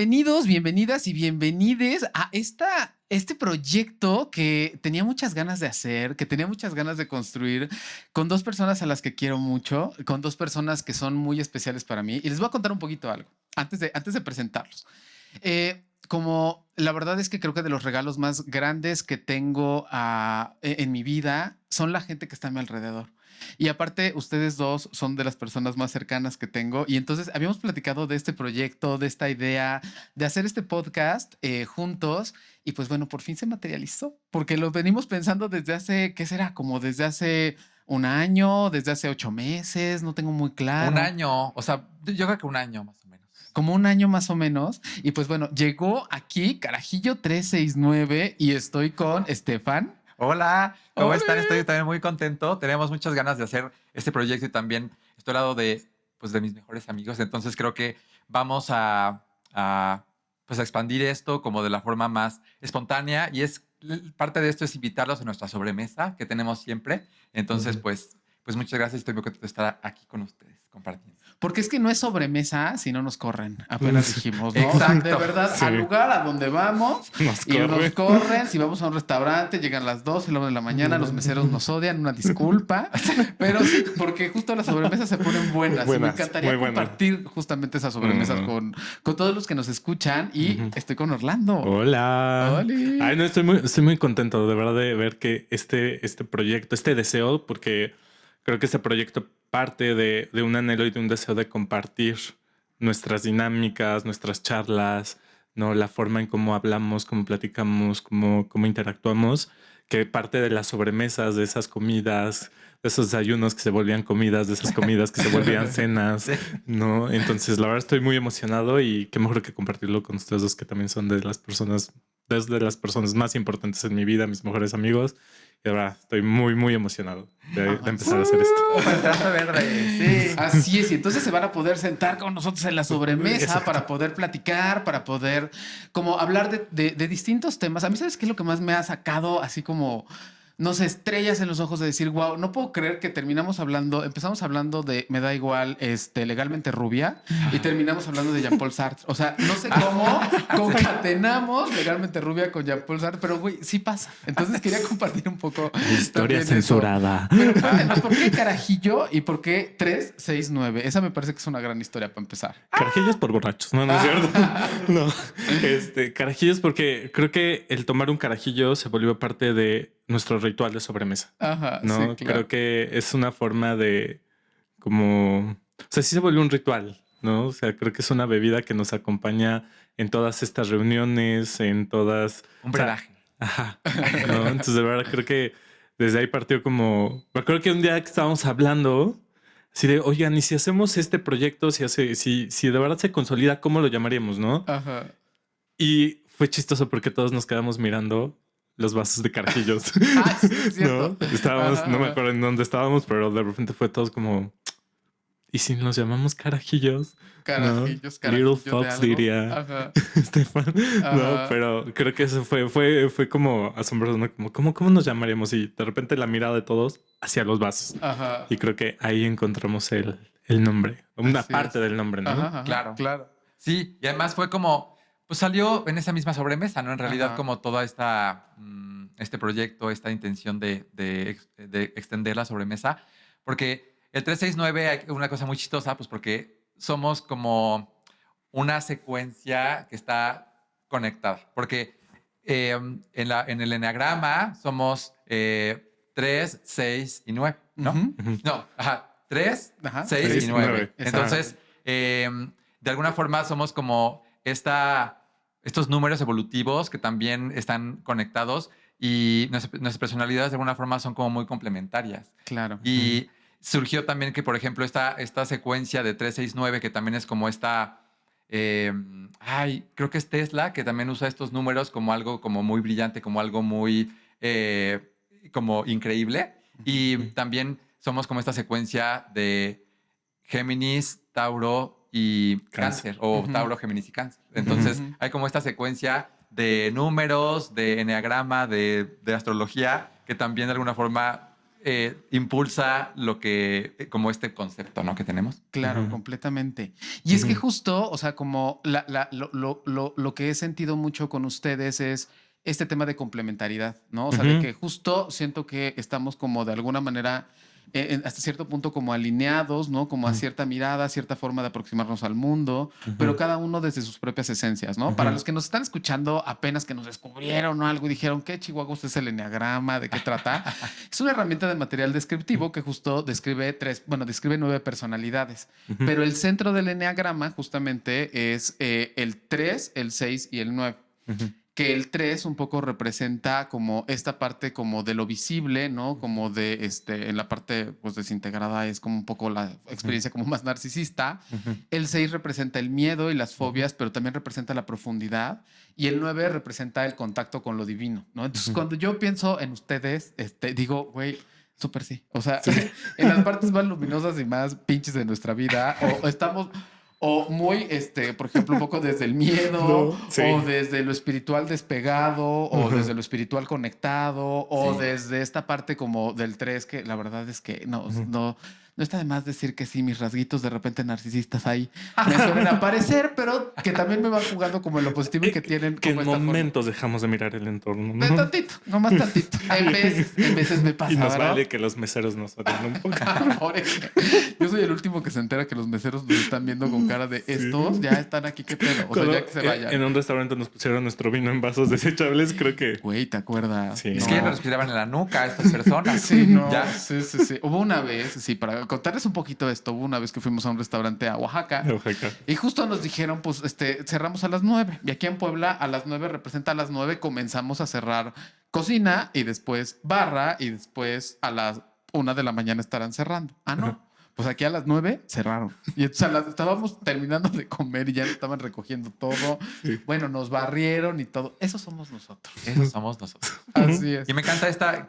bienvenidos, bienvenidas y bienvenides a este proyecto que tenía muchas ganas de hacer, que tenía muchas ganas de construir con dos personas a las que quiero mucho, con dos personas que son muy especiales para mí. Y les voy a contar un poquito algo antes de presentarlos. Como la verdad es que creo que de los regalos más grandes que tengo en mi vida son la gente que está a mi alrededor. Y aparte, ustedes dos son de las personas más cercanas que tengo. Y entonces habíamos platicado de este proyecto, de esta idea, de hacer este podcast juntos. Y pues bueno, por fin se materializó, porque lo venimos pensando desde hace, ¿qué será? Como desde hace un año, desde hace 8 meses, no tengo muy claro. Un año, o sea, yo creo que un año más o menos. Como un año más o menos. Y pues bueno, llegó aquí Carajillo 369 y estoy con Estefan. Hola, ¿cómo ¡Hola! están? Estoy también muy contento. Tenemos muchas ganas de hacer este proyecto y también estoy al lado de mis mejores amigos. Entonces creo que vamos pues a expandir esto como de la forma más espontánea y parte de esto es invitarlos a nuestra sobremesa que tenemos siempre. Entonces, pues muchas gracias. Estoy muy contento de estar aquí con ustedes compartiendo. Porque es que no es sobremesa si no nos corren. Apenas dijimos, ¿no? Exacto. De verdad, Sí. Al lugar a donde vamos nos corren. Si vamos a un restaurante, llegan las 12, la 1 de la mañana, los meseros nos odian, una disculpa. Pero sí, porque justo las sobremesas se ponen buenas. Y me encantaría compartir justamente esas sobremesas con todos los que nos escuchan. Y estoy con Orlando. Hola. ¡Holi! Ay, no, estoy muy contento de verdad de ver que este proyecto, este deseo, porque creo que este proyecto parte de un anhelo y de un deseo de compartir nuestras dinámicas, nuestras charlas, ¿no? La forma en cómo hablamos, cómo platicamos, cómo interactuamos, que parte de las sobremesas, de esas comidas, de esos desayunos que se volvían comidas, de esas comidas que se volvían cenas, ¿no? Entonces, la verdad estoy muy emocionado y qué mejor que compartirlo con ustedes dos, que también son de las personas más importantes en mi vida, mis mejores amigos. Y de verdad, estoy muy emocionado de empezar a hacer esto. Fantasma verde, sí. Así es, y entonces se van a poder sentar con nosotros en la sobremesa. Exacto. Para poder platicar, para poder como hablar de distintos temas. A mí, ¿sabes qué es lo que más me ha sacado así como, no sé, estrellas en los ojos de decir, wow, no puedo creer que empezamos hablando de Me da igual, Legalmente Rubia, y terminamos hablando de Jean-Paul Sartre? O sea, no sé cómo concatenamos Legalmente Rubia con Jean-Paul Sartre, pero güey, sí pasa. Entonces quería compartir un poco. Historia censurada. Pero, entonces, ¿por qué Carajillo y por qué 369? Esa me parece que es una gran historia para empezar. Carajillos por borrachos, no es cierto. No, carajillos porque creo que el tomar un carajillo se volvió parte de nuestro ritual de sobremesa. Ajá, ¿no? sí, claro. Creo que es una forma de como... O sea, sí se volvió un ritual, ¿no? O sea, creo que es una bebida que nos acompaña en todas estas reuniones, en todas... Un brebaje. Ajá. ¿no? Entonces, de verdad, creo que desde ahí partió como... Me acuerdo que un día que estábamos hablando, así de, oigan, ¿y si hacemos este proyecto, si de verdad se consolida, cómo lo llamaríamos, no? Ajá. Y fue chistoso porque todos nos quedamos mirando los vasos de carajillos. Ah, sí, es cierto. ¿no? Estábamos, no me acuerdo en dónde estábamos, pero de repente fue todos como, ¿y si nos llamamos carajillos? Carajillos, ¿no? Little Fox diría Estefan. No, pero creo que eso fue como asombroso, ¿no? Como, ¿cómo nos llamaremos? Y de repente la mirada de todos hacia los vasos. Ajá. Y creo que ahí encontramos el nombre, una Así parte del nombre, ¿no? Ajá, Claro. Sí, y además fue como, pues salió en esa misma sobremesa, ¿no? En realidad, como toda este proyecto, esta intención de extender la sobremesa, porque el 369 hay una cosa muy chistosa, pues porque somos como una secuencia que está conectada, porque en el eneagrama somos 3, 6 y 9, ¿no? No, 3, 6 y 9. Entonces, de alguna forma somos como estos números evolutivos que también están conectados y nuestras personalidades de alguna forma son como muy complementarias. Claro. Y surgió también que, por ejemplo, esta secuencia de 3, 6, 9, que también es como creo que es Tesla, que también usa estos números como algo como muy brillante, como algo muy como increíble. Y también somos como esta secuencia de Géminis, Tauro y Cáncer, o Tauro, Géminis y Cáncer. Entonces, hay como esta secuencia de números, de eneagrama, de astrología, que también de alguna forma impulsa lo que, como este concepto, ¿no? Que tenemos. Claro, completamente. Y es que justo, o sea, como lo que he sentido mucho con ustedes es este tema de complementariedad, ¿no? O sea, de que justo siento que estamos como de alguna manera hasta cierto punto como alineados, ¿no? Como a cierta mirada, cierta forma de aproximarnos al mundo, pero cada uno desde sus propias esencias, ¿no? Para los que nos están escuchando apenas que nos descubrieron o algo y dijeron, ¿qué chihuahuas es el eneagrama? ¿De qué trata? Es una herramienta de material descriptivo que justo describe describe 9 personalidades, pero el centro del eneagrama justamente es el 3, el 6 y el 9. Que el 3 un poco representa como esta parte como de lo visible, ¿no? Como de en la parte pues desintegrada es como un poco la experiencia como más narcisista. El 6 representa el miedo y las fobias, pero también representa la profundidad. Y el 9 representa el contacto con lo divino, ¿no? Entonces, cuando yo pienso en ustedes, digo, güey, súper sí. O sea, en las partes más luminosas y más pinches de nuestra vida, o estamos... O muy, por ejemplo, un poco desde el miedo, o desde lo espiritual despegado, o desde lo espiritual conectado, o desde esta parte como del 3, que la verdad es que no está de más decir que sí, mis rasguitos de repente narcisistas ahí me suelen aparecer, pero que también me van jugando como en lo positivo y que tienen que como en momentos dejamos de mirar el entorno, ¿no? De tantito, nomás tantito. En veces me pasa. Y nos ¿verdad? vale que los meseros nos oren un poco. Yo soy el último que se entera que los meseros nos están viendo con cara de estos ya están aquí, qué pedo. O sea, ya que se vayan. En un restaurante nos pusieron nuestro vino en vasos desechables, creo que. Güey, ¿te acuerdas? Sí. Es que ya me respiraban en la nuca estas personas. Sí, no. Ya. Sí. Hubo una vez, para contarles un poquito esto, hubo una vez que fuimos a un restaurante a Oaxaca. Y justo nos dijeron, pues, cerramos a las 9. Y aquí en Puebla, a las 9 representa a las 9 comenzamos a cerrar cocina y después barra y después a las 1 de la mañana estarán cerrando. Ah, no. Pues aquí a las 9 cerraron. Y entonces estábamos terminando de comer y ya estaban recogiendo todo. Sí. Bueno, nos barrieron y todo. Eso somos nosotros. Eso somos nosotros. Así es. Y me encanta esta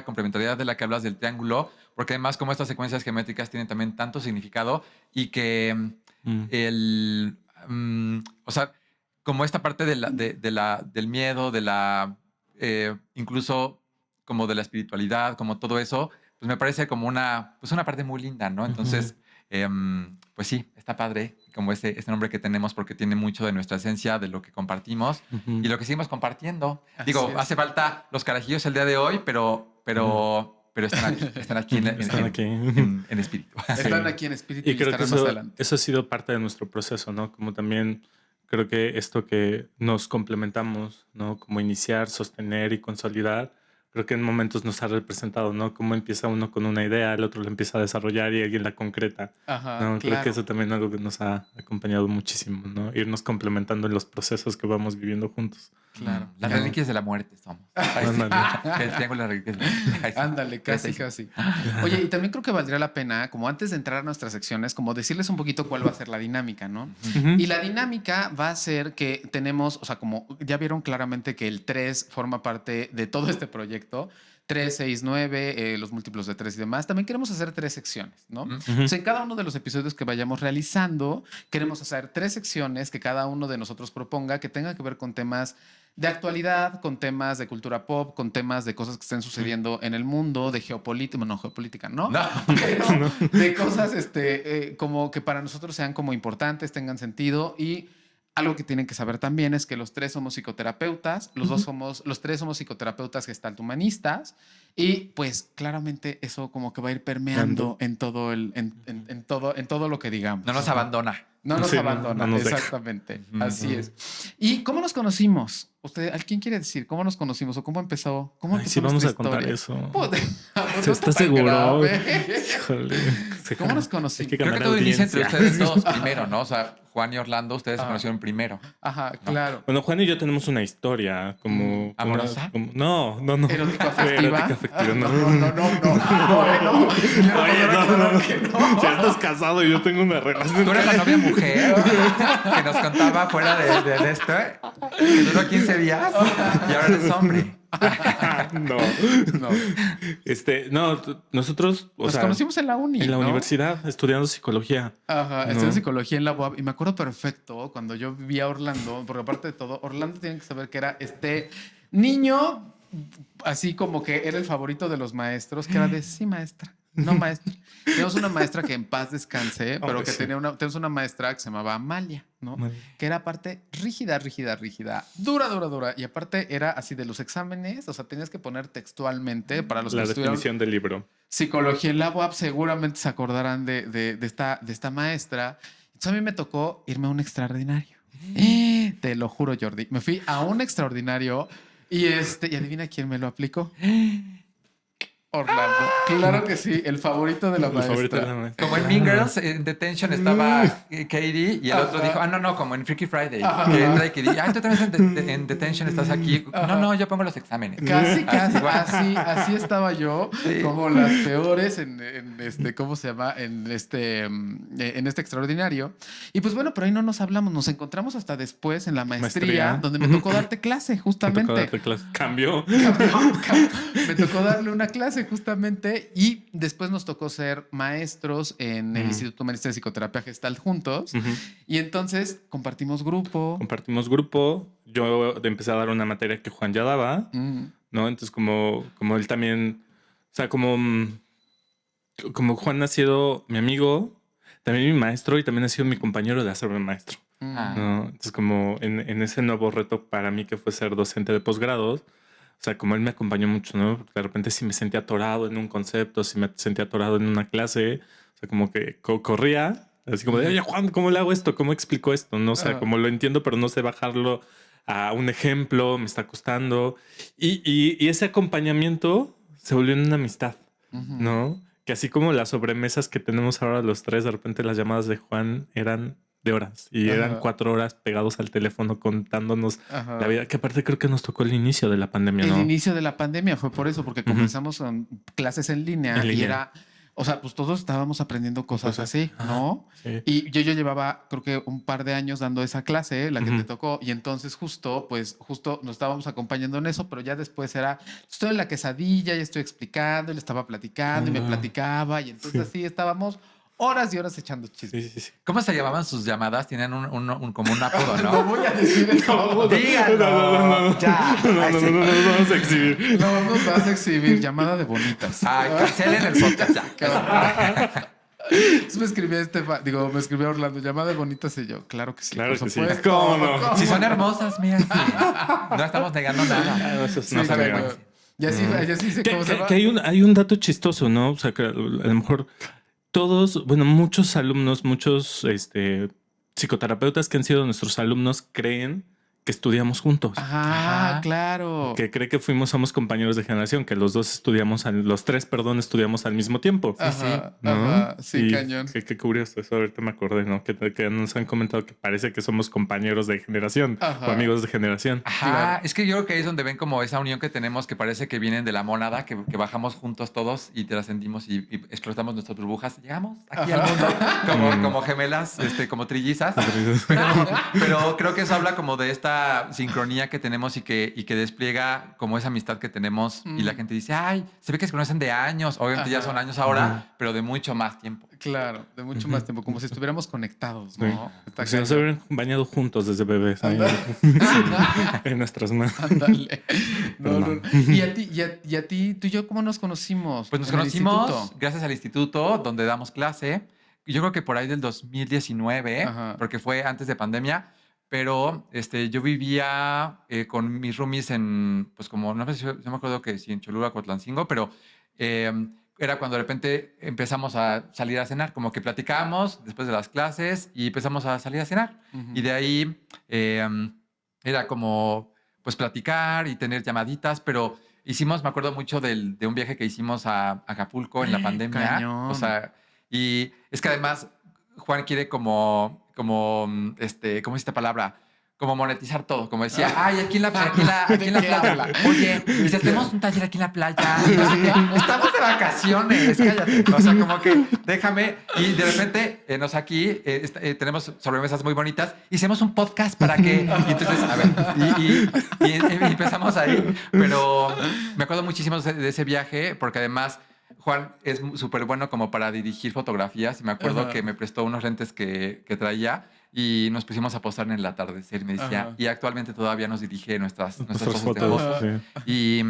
complementariedad de la que hablas del triángulo, porque además como estas secuencias geométricas tienen también tanto significado y que o sea, como esta parte del miedo, incluso como de la espiritualidad, como todo eso, pues me parece como una parte muy linda, ¿no? Entonces, pues sí, está padre como este nombre que tenemos porque tiene mucho de nuestra esencia, de lo que compartimos y lo que seguimos compartiendo. Digo, hace falta los carajillos el día de hoy, pero están aquí en espíritu. Están aquí en espíritu y creo que más adelante. Eso ha sido parte de nuestro proceso, ¿no? Como también creo que esto que nos complementamos, ¿no? Como iniciar, sostener y consolidar, creo que en momentos nos ha representado, ¿no? Cómo empieza uno con una idea, el otro la empieza a desarrollar y alguien la concreta. Ajá, ¿no? claro. Creo que eso también es algo que nos ha acompañado muchísimo, ¿no? Irnos complementando en los procesos que vamos viviendo juntos. Claro. Las reliquias de la muerte somos. El triángulo de las reliquias de la muerte. Ándale, casi. Oye, y también creo que valdría la pena, como antes de entrar a nuestras secciones, como decirles un poquito cuál va a ser la dinámica, ¿no? Y la dinámica va a ser que tenemos, o sea, como ya vieron claramente que el 3 forma parte de todo este proyecto. 3, 6, 9, los múltiplos de 3 y demás. También queremos hacer 3 secciones, ¿no? Entonces, en cada uno de los episodios que vayamos realizando, queremos hacer 3 secciones que cada uno de nosotros proponga que tenga que ver con temas de actualidad, con temas de cultura pop, con temas de cosas que estén sucediendo en el mundo, de geopolítica, ¿no? Pero de cosas como que para nosotros sean como importantes, tengan sentido. Y algo que tienen que saber también es que los 3 somos psicoterapeutas, los 3 somos psicoterapeutas gestalt humanistas y pues claramente eso como que va a ir permeando en todo en todo lo que digamos. No nos abandona. No nos abandona, no nos exactamente. Así es. ¿Y cómo nos conocimos? ¿Quién quiere decir cómo nos conocimos o cómo empezó? Sí, vamos a contar eso. ¿Se está seguro? Híjole. ¿Cómo nos conocimos? Creo que todo inicia entre ustedes dos primero, ¿no? O sea, Juan y Orlando, ustedes se conocieron primero. Ajá, claro. Bueno, Juan y yo tenemos una historia como... ¿Amorosa? No. ¿Erótico afectiva? Erótica afectiva, no. Ya estás casado y yo tengo una relación. Tú eres la novia mujer que nos contaba fuera de esto, que duró 15 días y ahora eres hombre. No, nosotros nos conocimos en la uni. En la universidad, estudiando psicología. Ajá, estudiando psicología en la UAB. Y me acuerdo perfecto cuando yo vivía a Orlando, porque aparte de todo, Orlando tienen que saber que era este niño así como que era el favorito de los maestros, que era de sí, maestra. No, maestra. Tenemos una maestra que en paz descanse, pero Hombre, que sí. tenemos una maestra que se llamaba Amalia, ¿no? Amalia. Que era aparte rígida, dura, dura, dura. Y aparte era así de los exámenes, o sea, tenías que poner textualmente para los La que estudiaron definición del libro. psicología en la UAP, seguramente se acordarán de esta maestra. Entonces a mí me tocó irme a un extraordinario. Te lo juro, Jordi. Me fui a un extraordinario y y adivina quién me lo aplicó. Orlando. Claro que sí, el favorito de la El favorito de la maestra. maestra. Como en Mean Girls, en Detention estaba Katie y el otro Ajá. dijo, no, no, como en Freaky Friday, Ajá. que entra y que dice, tú también en Detention estás aquí. Ajá. No, yo pongo los exámenes. Casi, igual. así estaba yo, Sí. como las peores ¿cómo se llama? En este extraordinario. Y pues bueno, pero ahí no nos hablamos, nos encontramos hasta después en la maestría, Maestría. donde me tocó darte clase, Me justamente. tocó darte clase. Cambió. Me tocó darle una clase justamente y después nos tocó ser maestros en el Instituto Humanista de Psicoterapia Gestalt juntos. Ujú. Y entonces compartimos grupo. Compartimos grupo. Yo empecé a dar una materia que Juan ya daba, Mm. ¿no? Entonces, como él también, o sea, como Juan ha sido mi amigo, también mi maestro y también ha sido mi compañero de hacerme maestro, Ah. ¿no? Entonces, como en ese nuevo reto para mí que fue ser docente de posgrados, o sea, como él me acompañó mucho, ¿no? Porque de repente si me sentía atorado en un concepto, si me sentía atorado en una clase, o sea, como que corría, así como de, oye, Juan, ¿cómo le hago esto? ¿Cómo explico esto? No, o sea, como lo entiendo, pero no sé bajarlo a un ejemplo, me está costando. Y ese acompañamiento se volvió en una amistad, ¿no? Que así como las sobremesas que tenemos ahora los tres, de repente las llamadas de Juan eran de horas y eran 4 horas pegados al teléfono contándonos la vida, que aparte creo que nos tocó el inicio de la pandemia, ¿no? El inicio de la pandemia fue por eso, porque comenzamos con clases en línea, y era, o sea, pues todos estábamos aprendiendo cosas así, ¿no? Sí. Y yo llevaba, creo que un par de años dando esa clase, la que te tocó, y entonces justo nos estábamos acompañando en eso, pero ya después era, estoy en la quesadilla y estoy explicando, y le estaba platicando, y me platicaba, y entonces así estábamos horas y horas echando chismes. Sí. ¿Cómo se llamaban sus llamadas? Tienen como un apodo, No ¿no? voy a decir eso. Díganlo. Ya. No, vamos a exhibir. No nos vas a exhibir llamada de bonitas. Ay, cancelen el podcast. Ya. Entonces me escribió Orlando, llamada de bonitas, y yo, claro que sí, Claro por que sí. supuesto. ¿Cómo no? Si son hermosas, mira. Sí. No estamos negando nada. No, eso Sí, no se claro. nega. Y así sé cómo se llama. Que hay un dato chistoso, ¿no? O sea, que a lo mejor todos, bueno, muchos alumnos, muchos psicoterapeutas que han sido nuestros alumnos creen que estudiamos juntos. Ajá, claro. Que cree que somos compañeros de generación, que los tres estudiamos al mismo tiempo. Ajá, ¿no? ajá, sí, Y cañón. Qué curioso, eso ahorita me acordé, ¿no? Que nos han comentado que parece que somos compañeros de generación Ajá. o amigos de generación. Ajá, Claro. es que yo creo que ahí es donde ven como esa unión que tenemos que parece que vienen de la mónada, que bajamos juntos todos y trascendimos y explotamos nuestras burbujas. Llegamos aquí al mundo como gemelas, como trillizas. Pero creo que eso habla como de esta sincronía que tenemos y que despliega como esa amistad que tenemos y la gente dice, ay, se ve que se conocen de años, obviamente ya son años ahora, pero de mucho más tiempo. Claro, de mucho más tiempo, como si estuviéramos conectados, ¿no? Está Si nos cañón. hubieran bañado juntos desde bebés ahí, en nuestras manos. Ándale. No, Perdón. no. ¿Y a ti, tú y yo, cómo nos conocimos? Pues nos En el conocimos instituto. gracias al instituto donde damos clase. Yo creo que por ahí del 2019, Ajá. porque fue antes de pandemia, pero yo vivía con mis roomies pues como, no sé si yo me acuerdo que sí, en Cholula, Coatlancingo, pero era cuando de repente empezamos a salir a cenar, como que platicábamos después de las clases y empezamos a salir a cenar. Y de ahí era como, pues platicar y tener llamaditas, pero me acuerdo mucho de un viaje que hicimos a Acapulco en la pandemia. Cañón. O sea, y es que además Juan quiere ¿cómo es esta palabra? Como monetizar todo, como decía, ay, aquí en la playa. Oye, y si hacemos un taller aquí en la playa, no sé qué, estamos de vacaciones, cállate. O sea, como que déjame. Y de repente, aquí tenemos sobremesas muy bonitas. Hicimos un podcast para que. Y entonces, a ver, y empezamos ahí. Pero me acuerdo muchísimo de ese viaje, porque además Juan es súper bueno como para dirigir fotografías. Y me acuerdo que me prestó unos lentes que traía. Y nos pusimos a posar en el atardecer y me decía, y actualmente todavía nos dirige nuestras Nuestras poses de fotos. fotos. Sí.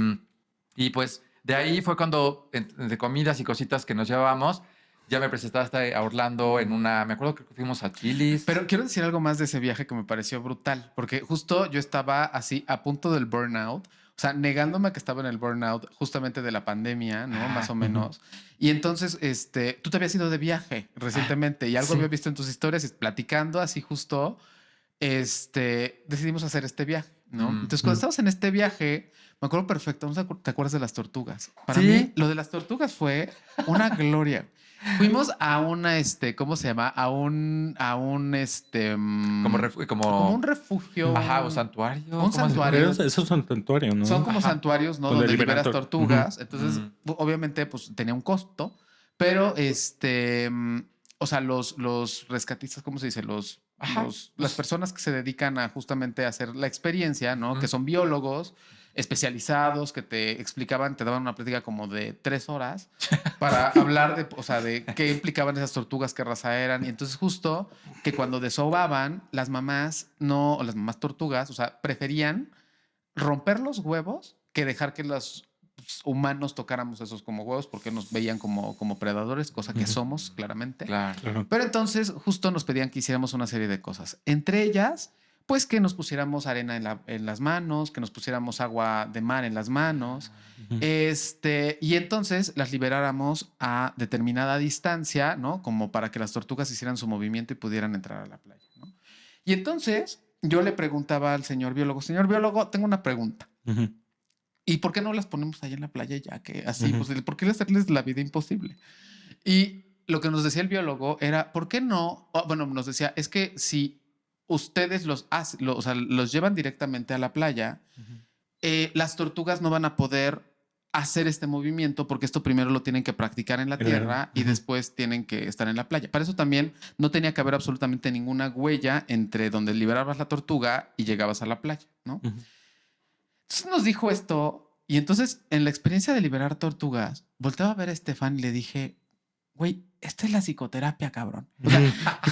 Y pues de ahí fue cuando, de comidas y cositas que nos llevábamos, ya me presentaste a Orlando en una, me acuerdo que fuimos a Chili's. Pero quiero decir algo más de ese viaje que me pareció brutal, porque justo yo estaba así a punto del burnout, o sea, negándome a que estaba en el burnout justamente de la pandemia, ¿no? Más o menos. Y entonces, tú te habías ido de viaje recientemente y algo Sí. había visto en tus historias y platicando así justo, decidimos hacer este viaje, ¿no? Entonces, cuando estábamos en este viaje, me acuerdo perfecto, ¿no te acuerdas de las tortugas? Para Sí. mí, lo de las tortugas fue una gloria. Fuimos a una, ¿cómo se llama? A un, como un refugio. Ajá, o santuario. Un ¿cómo se llama? santuario. Eso es un santuario, ¿no? Son como Ajá. santuarios, ¿no? Donde Donde liberas liberan tortugas. Entonces, obviamente, pues tenía un costo, pero o sea, los rescatistas, ¿cómo se dice? Ajá. Las personas que se dedican a justamente hacer la experiencia, ¿no? Que son biólogos especializados que te explicaban, te daban una plática como de 3 horas para hablar de, o sea, de qué implicaban esas tortugas, qué raza eran. Y entonces justo que cuando desovaban, las mamás no, o las mamás tortugas, o sea, preferían romper los huevos que dejar que los humanos tocáramos esos como huevos porque nos veían como predadores, cosa que somos claramente. Claro. Claro. Pero entonces justo nos pedían que hiciéramos una serie de cosas. Entre ellas, pues que nos pusiéramos arena en las manos, que nos pusiéramos agua de mar en las manos, y entonces las liberáramos a determinada distancia, ¿no? Como para que las tortugas hicieran su movimiento y pudieran entrar a la playa, ¿no? Y entonces yo le preguntaba al señor biólogo, tengo una pregunta. Ujú. ¿Y por qué no las ponemos ahí en la playa ya que así, pues, ¿por qué hacerles la vida imposible? Y lo que nos decía el biólogo era, ¿por qué no? Bueno, nos decía, es que si ustedes o sea, los llevan directamente a la playa, las tortugas no van a poder hacer este movimiento porque esto primero lo tienen que practicar en la tierra y después tienen que estar en la playa. Para eso también no tenía que haber absolutamente ninguna huella entre donde liberabas la tortuga y llegabas a la playa, ¿no? Entonces nos dijo esto y entonces en la experiencia de liberar tortugas, volteaba a ver a Estefan y le dije, güey, esta es la psicoterapia, cabrón. O sea,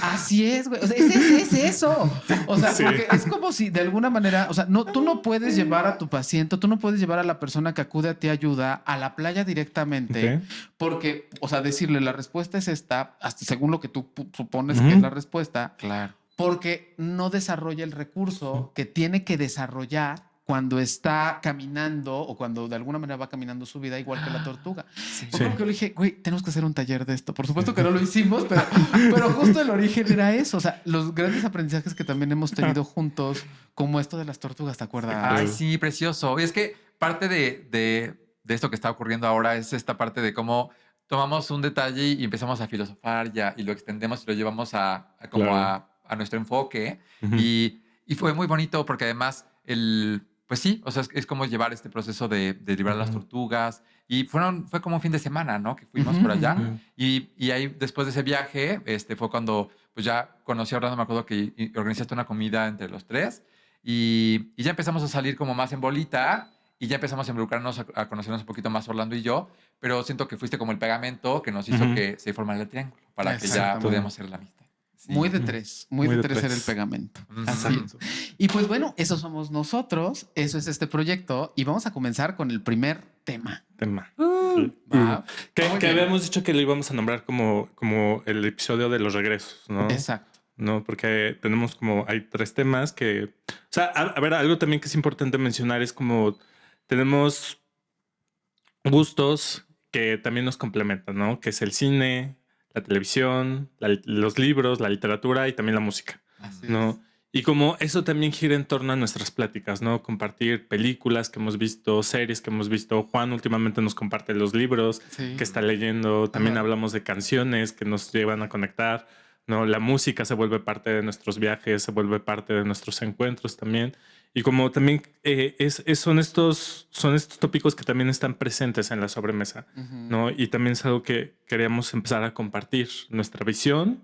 así es, güey. O sea, es eso. O sea, Sí. porque es como si de alguna manera, o sea, no, tú no puedes llevar a tu paciente, tú no puedes llevar a la persona que acude a ti ayuda a la playa directamente, Ok. porque, o sea, decirle la respuesta es esta, hasta según lo que tú supones que es la respuesta, Claro. porque no desarrolla el recurso que tiene que desarrollar cuando está caminando o cuando de alguna manera va caminando su vida igual que la tortuga. Yo creo que yo le dije, güey, tenemos que hacer un taller de esto. Por supuesto que no lo hicimos, pero justo el origen era eso. O sea, los grandes aprendizajes que también hemos tenido juntos, como esto de las tortugas, ¿te acuerdas? Ay, sí, precioso. Y es que parte de esto que está ocurriendo ahora es esta parte de cómo tomamos un detalle y empezamos a filosofar ya y lo extendemos y lo llevamos Claro. a nuestro enfoque. Ujú. Y fue muy bonito porque además pues sí, o sea, es como llevar este proceso de liberar las tortugas. Y fue como un fin de semana, ¿no? Que fuimos por allá. Y ahí, después de ese viaje, fue cuando pues ya conocí a Orlando, me acuerdo que organizaste una comida entre los tres. Y ya empezamos a salir como más en bolita y ya empezamos a involucrarnos, a conocernos un poquito más Orlando y yo. Pero siento que fuiste como el pegamento que nos hizo que se formara el triángulo para que ya Exactamente. pudiéramos hacer la amistad. Sí. Muy de tres, muy de tres era el pegamento. Así es. Y pues bueno, eso somos nosotros, eso es este proyecto y vamos a comenzar con el primer tema. Sí. Va. Que Muy bien. habíamos dicho que lo íbamos a nombrar como el episodio de los regresos, ¿no? Exacto. No, porque tenemos hay 3 temas que, o sea, a ver, algo también que es importante mencionar es como tenemos gustos que también nos complementan, ¿no? Que es el cine, la televisión, los libros, la literatura y también la música, Así ¿no? es. Y como eso también gira en torno a nuestras pláticas, ¿no? Compartir películas que hemos visto, series que hemos visto. Juan últimamente nos comparte los libros Sí. que está leyendo. También Ajá. hablamos de canciones que nos llevan a conectar, ¿no? La música se vuelve parte de nuestros viajes, se vuelve parte de nuestros encuentros también. Y como también son estos tópicos que también están presentes en la sobremesa, ¿no? Y también es algo que queríamos empezar a compartir, nuestra visión,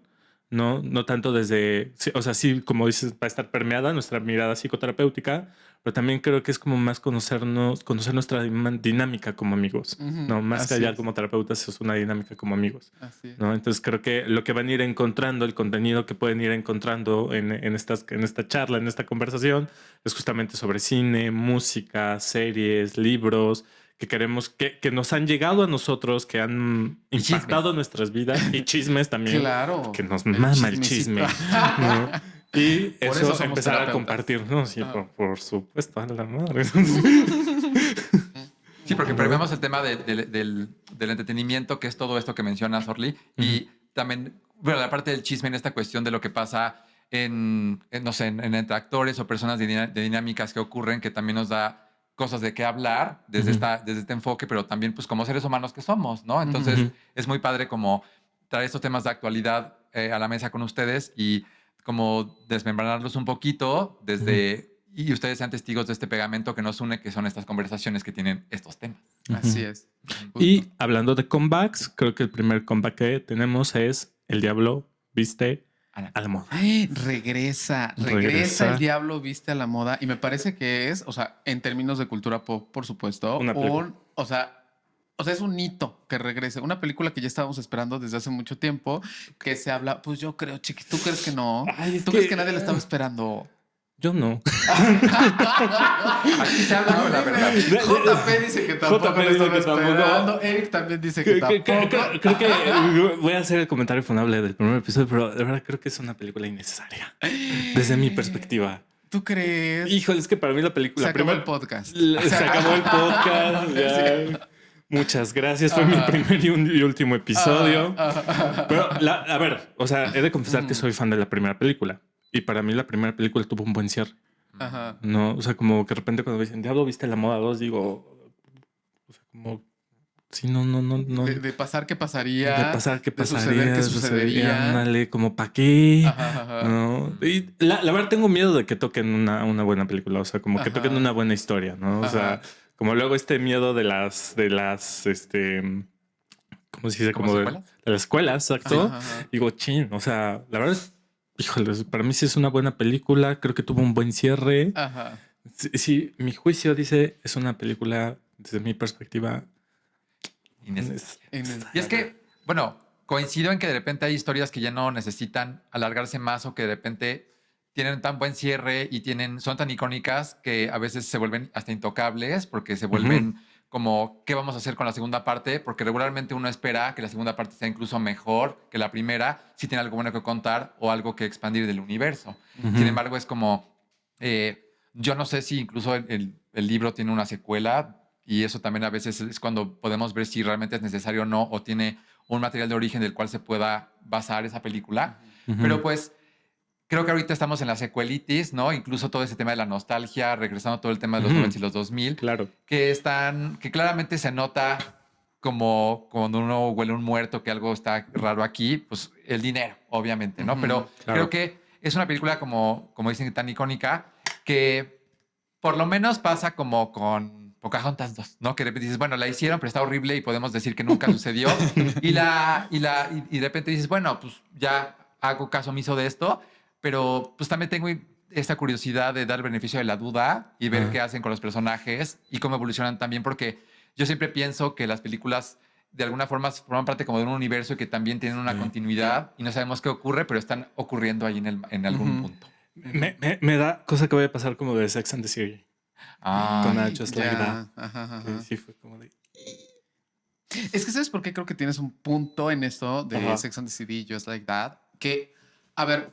¿no? No tanto desde, o sea, sí, como dices, va a estar permeada nuestra mirada psicoterapéutica, pero también creo que es como más conocer nuestra dinámica como amigos, ¿no? Más que Así allá es. como terapeutas, es una dinámica como amigos, Así es. ¿no? Entonces creo que lo que van a ir encontrando, el contenido que pueden ir encontrando en esta charla, en esta conversación, es justamente sobre cine, música, series, libros, que queremos, que nos han llegado a nosotros, que han Y impactado chismes. nuestras vidas y chismes también, Claro. que nos El mama el chismecito. chisme, ¿no? Y Por eso eso somos empezar a terapeutas. compartir, ¿no? Sí, por supuesto, a la madre. Sí, porque prevemos el tema del entretenimiento, que es todo esto que mencionas, Orly, y también, bueno, la parte del chisme en esta cuestión de lo que pasa no sé, entre actores o personas de dinámicas que ocurren, que también nos da cosas de qué hablar desde este enfoque, pero también pues como seres humanos que somos, ¿no? Entonces es muy padre como traer estos temas de actualidad a la mesa con ustedes y como desmembranarlos un poquito y ustedes sean testigos de este pegamento que nos une, que son estas conversaciones que tienen estos temas. Así es. Justo. Y hablando de comebacks, creo que el primer comeback que tenemos es El Diablo Viste a la Moda. Regresa Regresa. El Diablo viste a la moda y me parece que es, o sea, en términos de cultura pop, por supuesto, Una película. o sea, es un hito que regrese. Una película que ya estábamos esperando desde hace mucho tiempo, que se habla, pues yo creo, Chiqui, ¿tú crees que no? Ay, es ¿Tú crees que nadie la estaba esperando? Yo no. Aquí se habla con la verdad. JP dice que tampoco JP lo dice estaba que tampoco. esperando. Eric también dice que tampoco. Creo que voy a hacer el comentario funable del primer episodio, pero de verdad creo que es una película innecesaria. Desde mi perspectiva. ¿Tú crees? Híjole, es que para mí la película... Se acabó el podcast. Se acabó el podcast. Ya. Muchas gracias. Fue mi primer y último episodio. Pero, a ver, o sea, he de confesar que soy fan de la primera película. Y para mí la primera película tuvo un buen cierre. Ajá. No, o sea, como que de repente cuando me dicen, Diablo, ¿viste la moda 2? Digo, o sea, como... Sí, no. De pasar qué pasaría. De pasar qué de pasaría. suceder qué sucedería. Ándale, como para qué. Ajá. ¿No? Y la verdad tengo miedo de que toquen una buena película. O sea, como que toquen una buena historia, ¿no? O sea, como luego este miedo de las ¿cómo se dice? Como de las escuelas, exacto. Digo, chin, o sea, la verdad es, híjole, para mí sí es una buena película. Creo que tuvo un buen cierre. Ajá. Sí, mi juicio dice, es una película, desde mi perspectiva, y es que, bueno, coincido en que de repente hay historias que ya no necesitan alargarse más o que de repente tienen tan buen cierre y son tan icónicas que a veces se vuelven hasta intocables porque se vuelven como, ¿qué vamos a hacer con la segunda parte? Porque regularmente uno espera que la segunda parte sea incluso mejor que la primera, si tiene algo bueno que contar o algo que expandir del universo. Sin embargo, es como, yo no sé si incluso el libro tiene una secuela y eso también a veces es cuando podemos ver si realmente es necesario o no o tiene un material de origen del cual se pueda basar esa película. Pero pues creo que ahorita estamos en la secuelitis, ¿no? Incluso todo ese tema de la nostalgia, regresando todo el tema de los 90 y los 2000. Claro. Que claramente se nota como cuando uno huele un muerto, que algo está raro aquí, pues el dinero, obviamente, ¿no? Pero creo que es una película como dicen, tan icónica que por lo menos pasa como con Pocahontas 2, ¿no? Que de repente dices, bueno, la hicieron, pero está horrible y podemos decir que nunca sucedió. y de repente dices, bueno, pues ya hago caso omiso de esto, pero pues también tengo esta curiosidad de dar el beneficio de la duda y ver qué hacen con los personajes y cómo evolucionan también, porque yo siempre pienso que las películas de alguna forma forman parte como de un universo y que también tienen una continuidad y no sabemos qué ocurre, pero están ocurriendo ahí en algún punto. Me da cosa que voy a pasar como de Sex and the City. Con Just Like That. Que sí fue como de... Es que ¿sabes por qué creo que tienes un punto en esto de Sex and the City, Just Like That? Que, a ver,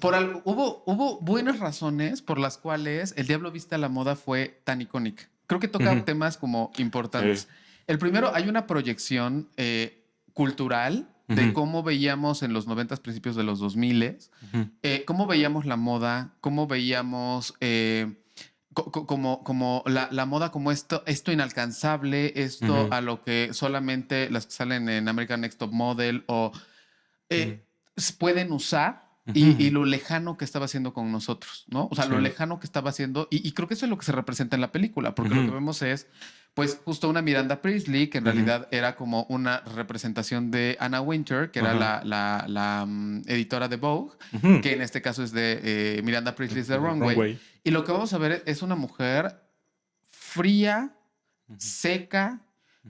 hubo buenas razones por las cuales El Diablo Viste a la Moda fue tan icónica. Creo que toca temas como importantes. El primero, hay una proyección cultural de cómo veíamos en los 90s, principios de los 2000, cómo veíamos la moda, cómo veíamos como la moda como esto inalcanzable, esto a lo que solamente las que salen en American Next Top Model o pueden usar y lo lejano que estaba haciendo con nosotros, ¿no? O sea, lo Sí. lejano que estaba haciendo. Y creo que eso es lo que se representa en la película, porque lo que vemos es, pues, justo una Miranda Priestley, que en realidad era como una representación de Anna Wintour, que era la editora de Vogue, que en este caso es de Miranda Priestley's The Wrong Way. Y lo que vamos a ver es una mujer fría, seca,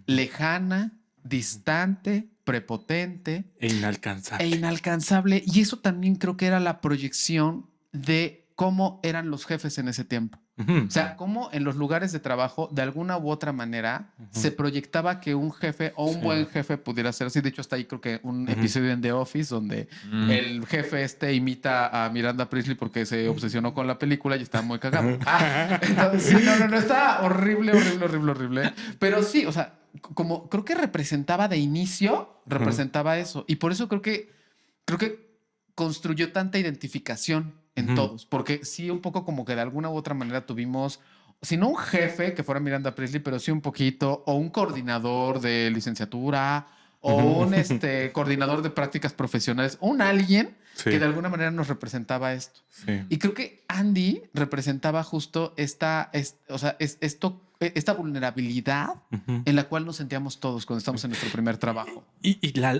lejana, distante, prepotente E inalcanzable. e inalcanzable. Y eso también creo que era la proyección de cómo eran los jefes en ese tiempo. O sea, cómo en los lugares de trabajo, de alguna u otra manera, se proyectaba que un jefe o un buen jefe pudiera ser así. De hecho, hasta ahí creo que un episodio en The Office donde el jefe imita a Miranda Priestley porque se obsesionó con la película y está muy cagado. Entonces, sí, no, está horrible. Pero sí, o sea, como creo que representaba de inicio, representaba eso. Y por eso creo que construyó tanta identificación en todos, porque sí, un poco como que de alguna u otra manera tuvimos, si no un jefe que fuera Miranda Priestley, pero sí un poquito, o un coordinador de licenciatura, o un coordinador de prácticas profesionales, o un alguien que de alguna manera nos representaba esto. Sí. Y creo que Andy representaba justo esta vulnerabilidad en la cual nos sentíamos todos cuando estamos en nuestro primer trabajo.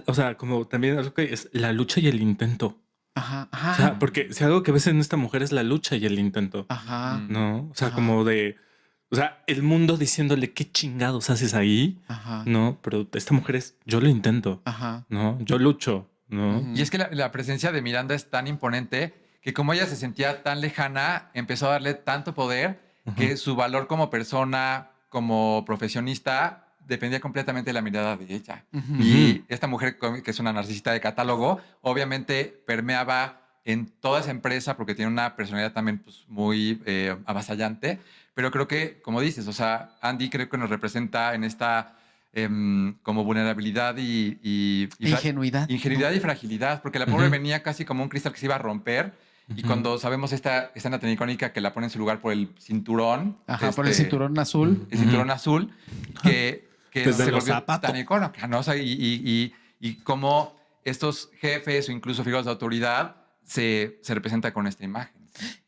O sea, como también algo que es la lucha y el intento. Ajá. O sea, porque si algo que ves en esta mujer es la lucha y el intento. Ajá. ¿No? O sea, Ajá. como de... O sea, el mundo diciéndole qué chingados haces ahí. Ajá. No, pero esta mujer es... Yo lo intento. Ajá. ¿No? Yo lucho. ¿no? Y es que la presencia de Miranda es tan imponente que como ella se sentía tan lejana, empezó a darle tanto poder que su valor como persona, como profesionista, dependía completamente de la mirada de ella. Y esta mujer, que es una narcisista de catálogo, obviamente permeaba en toda esa empresa porque tiene una personalidad también pues, muy avasallante. Pero creo que, como dices, o sea, Andy creo que nos representa en esta como vulnerabilidad y Ingenuidad. Ingenuidad y fragilidad, porque la pobre venía casi como un cristal que se iba a romper. Y cuando sabemos esta escena tan icónica que la pone en su lugar por el cinturón. Ajá, por el cinturón azul. El cinturón azul, que Desde se los volvió zapatos. tan icónica, ¿no? O sea, y cómo estos jefes o incluso figuras de autoridad se representa con esta imagen.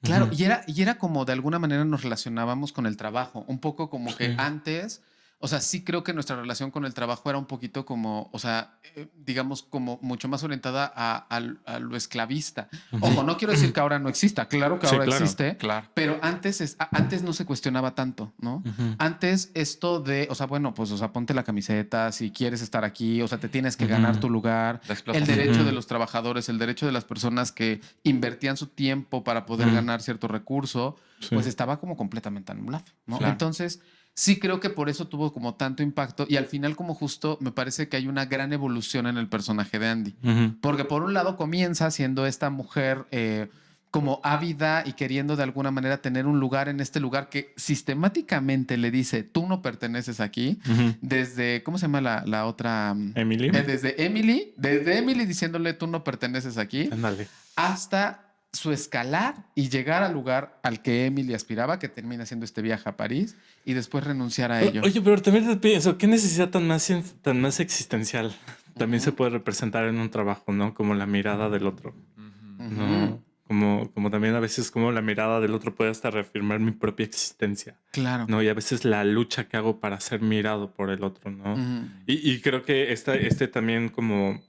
Claro, y era como de alguna manera nos relacionábamos con el trabajo, un poco como que antes, o sea, sí creo que nuestra relación con el trabajo era un poquito como, o sea, digamos como mucho más orientada a lo esclavista. Ojo, no quiero decir que ahora no exista, claro que Sí, ahora claro, existe, claro. pero antes no se cuestionaba tanto, ¿no? Antes esto de, o sea, bueno, pues, o sea, ponte la camiseta, si quieres estar aquí, o sea, te tienes que ganar tu lugar, La el explotación. derecho de los trabajadores, el derecho de las personas que invertían su tiempo para poder ganar cierto recurso, pues estaba como completamente anulado, ¿no? Claro. Entonces, sí creo que por eso tuvo como tanto impacto y al final como justo me parece que hay una gran evolución en el personaje de Andy. Porque por un lado comienza siendo esta mujer como ávida y queriendo de alguna manera tener un lugar en este lugar que sistemáticamente le dice, tú no perteneces aquí, desde, ¿cómo se llama la otra? Emily. Desde Emily diciéndole, tú no perteneces aquí, Ándale. hasta su escalar y llegar al lugar al que Emily aspiraba, que termina siendo este viaje a París y después renunciar a ello. Oye, pero también te pienso, ¿qué necesidad tan más existencial también se puede representar en un trabajo, ¿no? Como la mirada del otro. ¿No? Como también a veces como la mirada del otro puede hasta reafirmar mi propia existencia. Claro. ¿No? Y a veces la lucha que hago para ser mirado por el otro, ¿no? Y creo que este también como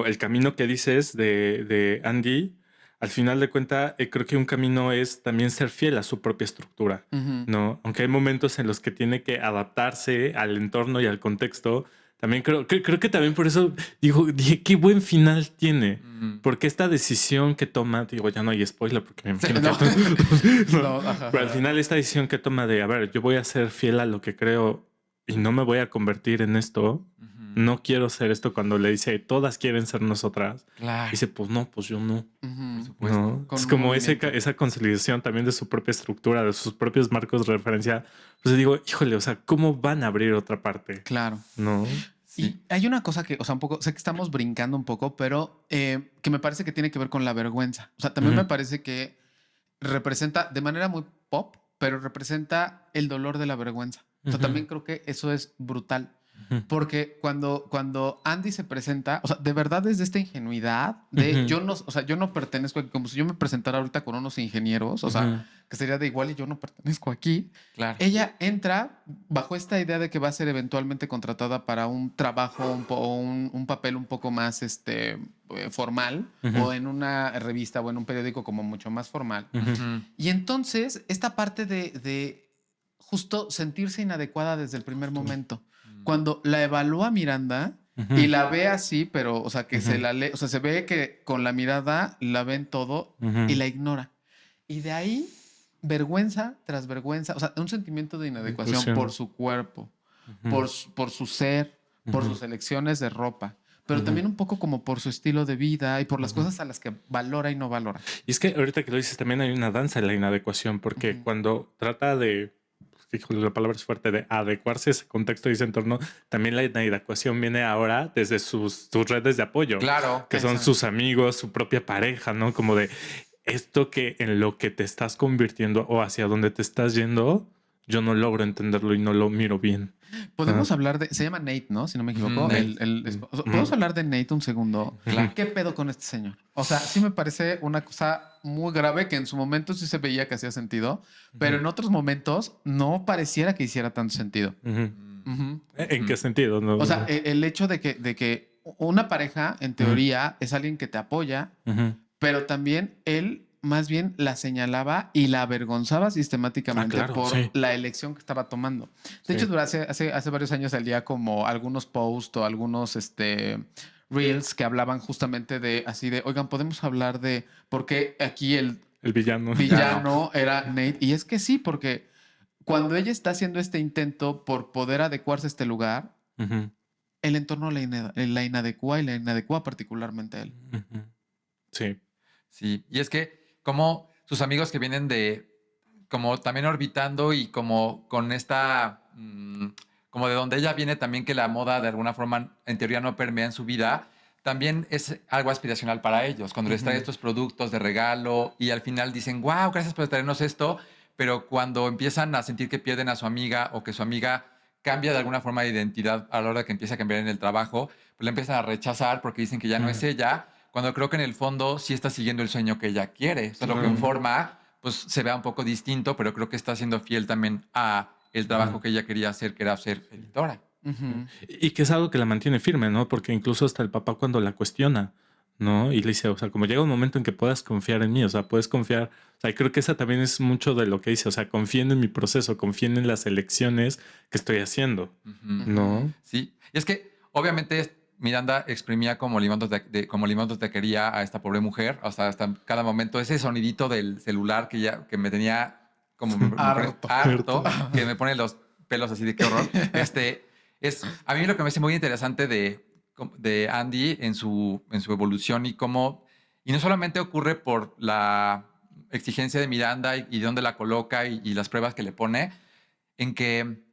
el camino que dices de Andy, al final de cuentas, creo que un camino es también ser fiel a su propia estructura, ¿no? Aunque hay momentos en los que tiene que adaptarse al entorno y al contexto, también creo que también por eso dije, qué buen final tiene. Porque esta decisión que toma, digo, ya no hay spoiler porque me imagino que... Pero al final esta decisión que toma de, a ver, yo voy a ser fiel a lo que creo y no me voy a convertir en esto. No quiero ser esto cuando le dice, todas quieren ser nosotras. Claro. Dice, pues no, pues yo no. Por supuesto. ¿No? Con Es un como movimiento. esa consolidación también de su propia estructura, de sus propios marcos de referencia. Pues digo, híjole, o sea, ¿cómo van a abrir otra parte? Claro. ¿No? Y hay una cosa que, o sea, un poco, sé que estamos brincando un poco, pero que me parece que tiene que ver con la vergüenza. O sea, también me parece que representa de manera muy pop, pero representa el dolor de la vergüenza. O sea, también creo que eso es brutal. Porque cuando Andy se presenta, o sea, de verdad desde esta ingenuidad de yo no, o sea, yo no pertenezco aquí, como si yo me presentara ahorita con unos ingenieros, o sea, que sería de igual y yo no pertenezco aquí. Claro. Ella entra bajo esta idea de que va a ser eventualmente contratada para un trabajo, un papel un poco más formal, o en una revista o en un periódico como mucho más formal. Y entonces, esta parte de justo sentirse inadecuada desde el primer momento. Cuando la evalúa Miranda y la ve así, pero, o sea, que se la lee, o sea, se ve que con la mirada la ven todo y la ignora. Y de ahí, vergüenza tras vergüenza, o sea, un sentimiento de inadecuación por su cuerpo, por su ser, por sus elecciones de ropa, pero también un poco como por su estilo de vida y por las cosas a las que valora y no valora. Y es que ahorita que lo dices, también hay una danza en la inadecuación, porque cuando trata de, híjole, la palabra es fuerte, de adecuarse a ese contexto y ese entorno, también la inadecuación viene ahora desde sus redes de apoyo. Claro. Que son sus amigos, su propia pareja, ¿no? Como de esto que en lo que te estás convirtiendo o hacia donde te estás yendo, yo no logro entenderlo y no lo miro bien. Podemos hablar de... Se llama Nate, ¿no? Si no me equivoco. ¿Podemos hablar de Nate un segundo? Claro. ¿Qué pedo con este señor? O sea, sí me parece una cosa muy grave que en su momento sí se veía que hacía sentido, pero en otros momentos no pareciera que hiciera tanto sentido. ¿En qué sentido? No, o sea, el hecho de que una pareja, en teoría, es alguien que te apoya, pero también él más bien la señalaba y la avergonzaba sistemáticamente por la elección que estaba tomando. De hecho, hace varios años salía como algunos posts o algunos reels que hablaban justamente de así de, oigan, podemos hablar de por qué aquí el villano era Nate. Y es que sí, porque cuando ella está haciendo este intento por poder adecuarse a este lugar, el entorno la inadecua y la inadecua particularmente a él. Sí. Sí, y es que como sus amigos que vienen de, como también orbitando y como con esta, como de donde ella viene también, que la moda de alguna forma en teoría no permea en su vida, también es algo aspiracional para ellos. Cuando les trae estos productos de regalo y al final dicen, wow, gracias por traernos esto, pero cuando empiezan a sentir que pierden a su amiga o que su amiga cambia de alguna forma de identidad a la hora que empieza a cambiar en el trabajo, pues la empiezan a rechazar porque dicen que ya no es ella, cuando creo que en el fondo sí está siguiendo el sueño que ella quiere. O sea, lo que en forma pues se vea un poco distinto, pero creo que está siendo fiel también a el trabajo que ella quería hacer, que era ser editora. Y que es algo que la mantiene firme, ¿no? Porque incluso hasta el papá cuando la cuestiona, ¿no? Y le dice, o sea, como llega un momento en que puedas confiar en mí, o sea, puedes confiar, o sea, y creo que esa también es mucho de lo que dice, o sea, confíen en mi proceso, confíen en las elecciones que estoy haciendo, ¿no? Sí, y es que obviamente Miranda exprimía como limón de quería a esta pobre mujer, o sea, hasta cada momento ese sonidito del celular que me tenía como harto, que me pone los pelos así de qué horror. A mí lo que me hace muy interesante de Andy en su evolución y cómo, y no solamente ocurre por la exigencia de Miranda y dónde la coloca y las pruebas que le pone, en que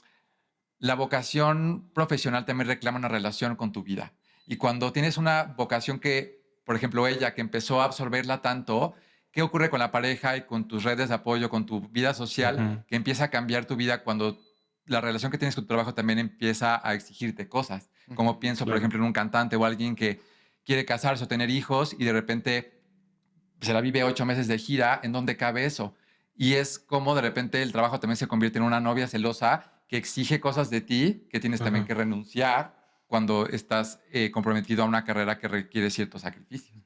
la vocación profesional también reclama una relación con tu vida. Y cuando tienes una vocación que, por ejemplo, ella que empezó a absorberla tanto, ¿qué ocurre con la pareja y con tus redes de apoyo, con tu vida social, que empieza a cambiar tu vida cuando la relación que tienes con tu trabajo también empieza a exigirte cosas? Como pienso, por ejemplo, en un cantante o alguien que quiere casarse o tener hijos y de repente se la vive 8 meses de gira, ¿en dónde cabe eso? Y es como de repente el trabajo también se convierte en una novia celosa que exige cosas de ti que tienes también que renunciar cuando estás comprometido a una carrera que requiere ciertos sacrificios.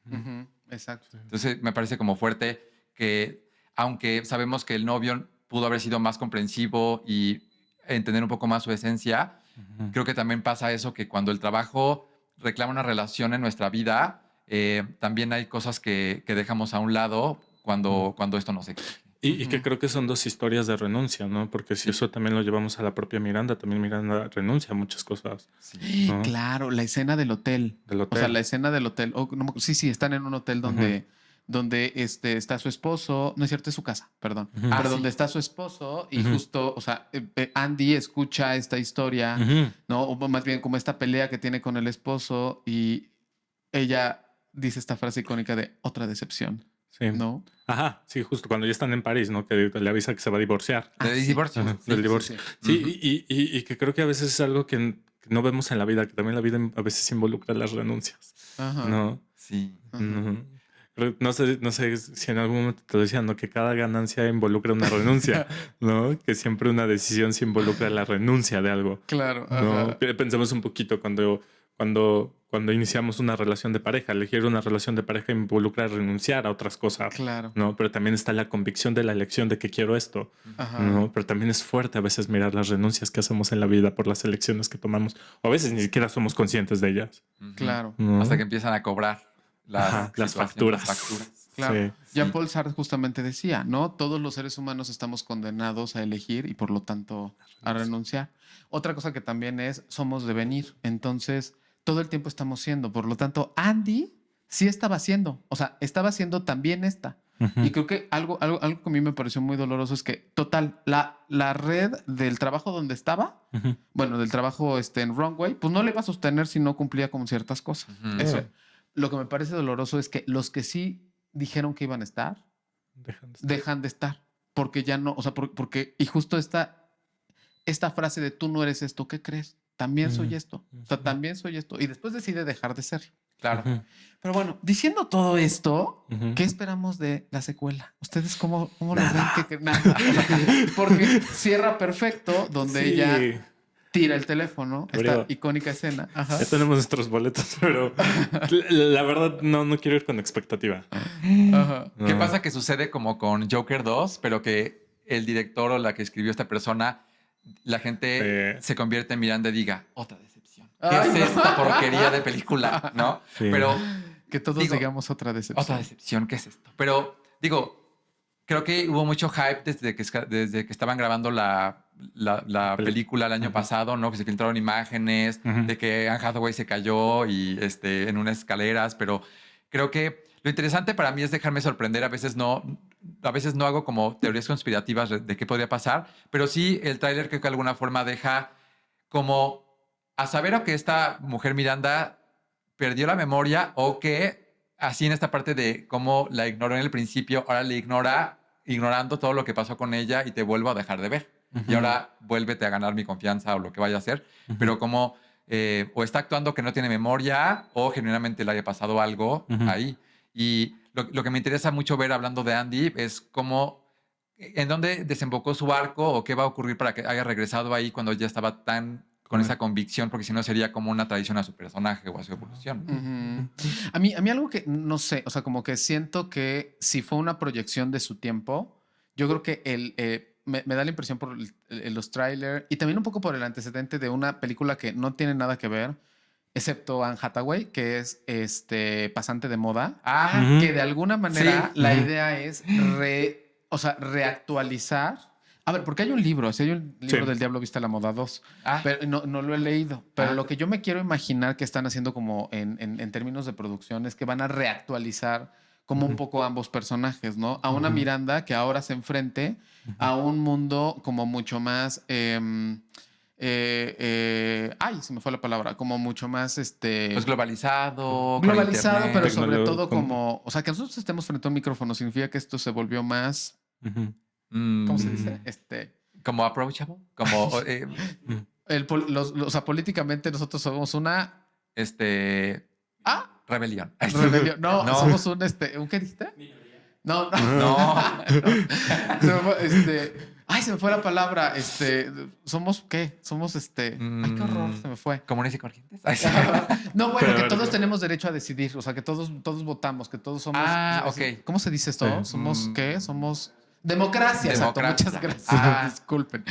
Exacto. Entonces me parece como fuerte que, aunque sabemos que el novio pudo haber sido más comprensivo y entender un poco más su esencia, creo que también pasa eso, que cuando el trabajo reclama una relación en nuestra vida, también hay cosas que dejamos a un lado cuando esto no se exige. Y que creo que son dos historias de renuncia, ¿no? Porque si eso también lo llevamos a la propia Miranda, también Miranda renuncia a muchas cosas. Sí. ¿No? Claro, la escena del hotel. O sea, la escena del hotel. Sí, están en un hotel donde está su esposo. No es cierto, es su casa, perdón. Pero donde está su esposo y justo, o sea, Andy escucha esta historia, ¿no? O más bien como esta pelea que tiene con el esposo y ella dice esta frase icónica de otra decepción. Sí. ¿No? Ajá, sí, justo cuando ya están en París, ¿no? Que le avisa que se va a divorciar. Del divorcio. Del divorcio. Sí, y que creo que a veces es algo que no vemos en la vida, que también la vida a veces involucra las renuncias, Ajá. ¿no? Sí. Ajá. Ujú. No sé si en algún momento te lo decían, ¿no? Que cada ganancia involucra una renuncia, ¿no? Que siempre una decisión se involucra la renuncia de algo, Claro, ¿no? ajá. Pensemos un poquito cuando iniciamos una relación de pareja. Elegir una relación de pareja involucra renunciar a otras cosas, Claro. ¿no? Pero también está la convicción de la elección de que quiero esto, Ajá. ¿no? Pero también es fuerte a veces mirar las renuncias que hacemos en la vida por las elecciones que tomamos. O a veces ni siquiera somos conscientes de ellas, Ujú. Claro. ¿no? Hasta que empiezan a cobrar Ajá, las situaciones, facturas. Claro. Sí. Ya Sí. Paul Sartre justamente decía, ¿no? Todos los seres humanos estamos condenados a elegir y por lo tanto a renunciar. Otra cosa que también es, somos devenir. Entonces, todo el tiempo estamos siendo. Por lo tanto, Andy sí estaba haciendo. O sea, estaba haciendo también esta. Ujú. Y creo que algo que a mí me pareció muy doloroso es que, total, la red del trabajo donde estaba, Ujú. bueno, del trabajo en Runway, pues no le iba a sostener si no cumplía con ciertas cosas. Ujú. Eso. Claro. Lo que me parece doloroso es que los que sí dijeron que iban a estar, Dejan de estar. dejan de estar. Porque ya no, o sea, porque, y justo esta frase de tú no eres esto, ¿qué crees? También soy Ujú. esto. O sea, también soy esto. Y después decide dejar de ser. Claro. Ujú. Pero bueno, diciendo todo esto, Ujú. ¿qué esperamos de la secuela? ¿Ustedes cómo lo ven? Nada. O sea, porque cierra perfecto donde Sí. ella tira el teléfono, esta Pero- icónica escena. Ajá. Ya tenemos nuestros boletos, pero la verdad no quiero ir con expectativa. Ajá. ¿Qué No. pasa? Que sucede como con Joker 2, pero que el director o la que escribió esta persona, la gente se convierte en Miranda y diga, otra decepción. ¿Qué Ay, es no. esta porquería de película? ¿No? Sí. Pero Que todos digo, digamos otra decepción. otra decepción, ¿qué es esto? Pero digo, creo que hubo mucho hype desde que estaban grabando la película el año pasado, ¿no? Que se filtraron imágenes Ujú. de que Anne Hathaway se cayó y en unas escaleras, pero creo que lo interesante para mí es dejarme sorprender. A veces no hago como teorías conspirativas de qué podría pasar, pero sí el tráiler creo que de alguna forma deja como a saber o que esta mujer Miranda perdió la memoria o que así en esta parte de cómo la ignoró en el principio, ahora le ignora, ignorando todo lo que pasó con ella y te vuelvo a dejar de ver. Ujú. Y ahora vuélvete a ganar mi confianza o lo que vaya a hacer. Ujú. Pero como o está actuando que no tiene memoria o genuinamente le haya pasado algo Ujú. ahí. Y lo que me interesa mucho ver hablando de Andy es cómo, en dónde desembocó su arco o qué va a ocurrir para que haya regresado ahí cuando ya estaba tan con esa convicción, porque si no sería como una traición a su personaje o a su evolución. Ujú. A mí algo que no sé, o sea, como que siento que si fue una proyección de su tiempo, yo creo que me da la impresión por los trailers y también un poco por el antecedente de una película que no tiene nada que ver, excepto Anne Hathaway, que es pasante de moda, Ah, Ujú. que de alguna manera Sí. la Ujú. idea es reactualizar. A ver, porque hay un libro, hay un libro Sí. del Diablo Viste a la Moda 2, Ah. pero no lo he leído. Pero Ah. lo que yo me quiero imaginar que están haciendo como en términos de producción es que van a reactualizar como un Ujú. poco ambos personajes, ¿no? A una Ujú. Miranda que ahora se enfrente a un mundo como mucho más... ay, se me fue la palabra, como mucho más Pues globalizado, con globalizado, pero internet. sobre Tecnolo- todo como- como, o sea, que nosotros estemos frente a un micrófono significa que esto se volvió más, Ujú. ¿cómo se Mm, dice? como approachable, como Ujú. O sea, políticamente nosotros somos una ah, rebelión. rebelión. No, No. somos ¿un qué dijiste? No, no. No. No. Se me fue, ay, se me fue la palabra. ¿Somos qué? Somos ay, qué horror, se me fue. Comunes y corrientes. Ay, sí. No, bueno, Pero, que a ver, todos ¿no? tenemos derecho a decidir, o sea, que todos votamos, que todos somos. Ah, ok. ¿Cómo se dice esto? Sí. ¿Somos qué? Somos democracia, exacto. Democracia. Muchas gracias. Ah. Disculpen.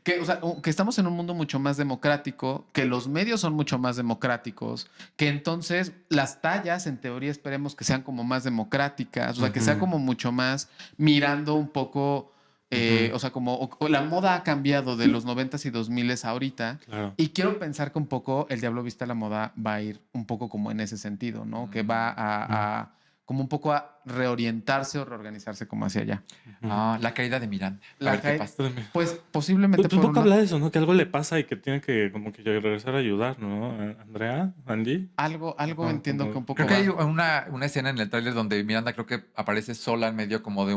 Que, o sea, que estamos en un mundo mucho más democrático, que los medios son mucho más democráticos, que entonces las tallas, en teoría, esperemos que sean como más democráticas, o sea, que sea Ujú. como mucho más mirando un poco. Ujú. O sea, como la moda ha cambiado de los 90s y 2000s ahorita. Claro. Y quiero pensar que un poco El Diablo Viste a la Moda va a ir un poco como en ese sentido, ¿no? Que va como un poco a reorientarse o reorganizarse como hacia allá. Ujú. La caída de Miranda. A La ver qué cae- pasa. Pues posiblemente Pues por poco una- habla de eso, ¿no? Que algo le pasa y que tiene que como que regresar a ayudar, ¿no? Andrea, Andy. algo Ajá, entiendo como- que un poco Creo que va. hay una escena en el tráiler donde Miranda creo que aparece sola en medio como de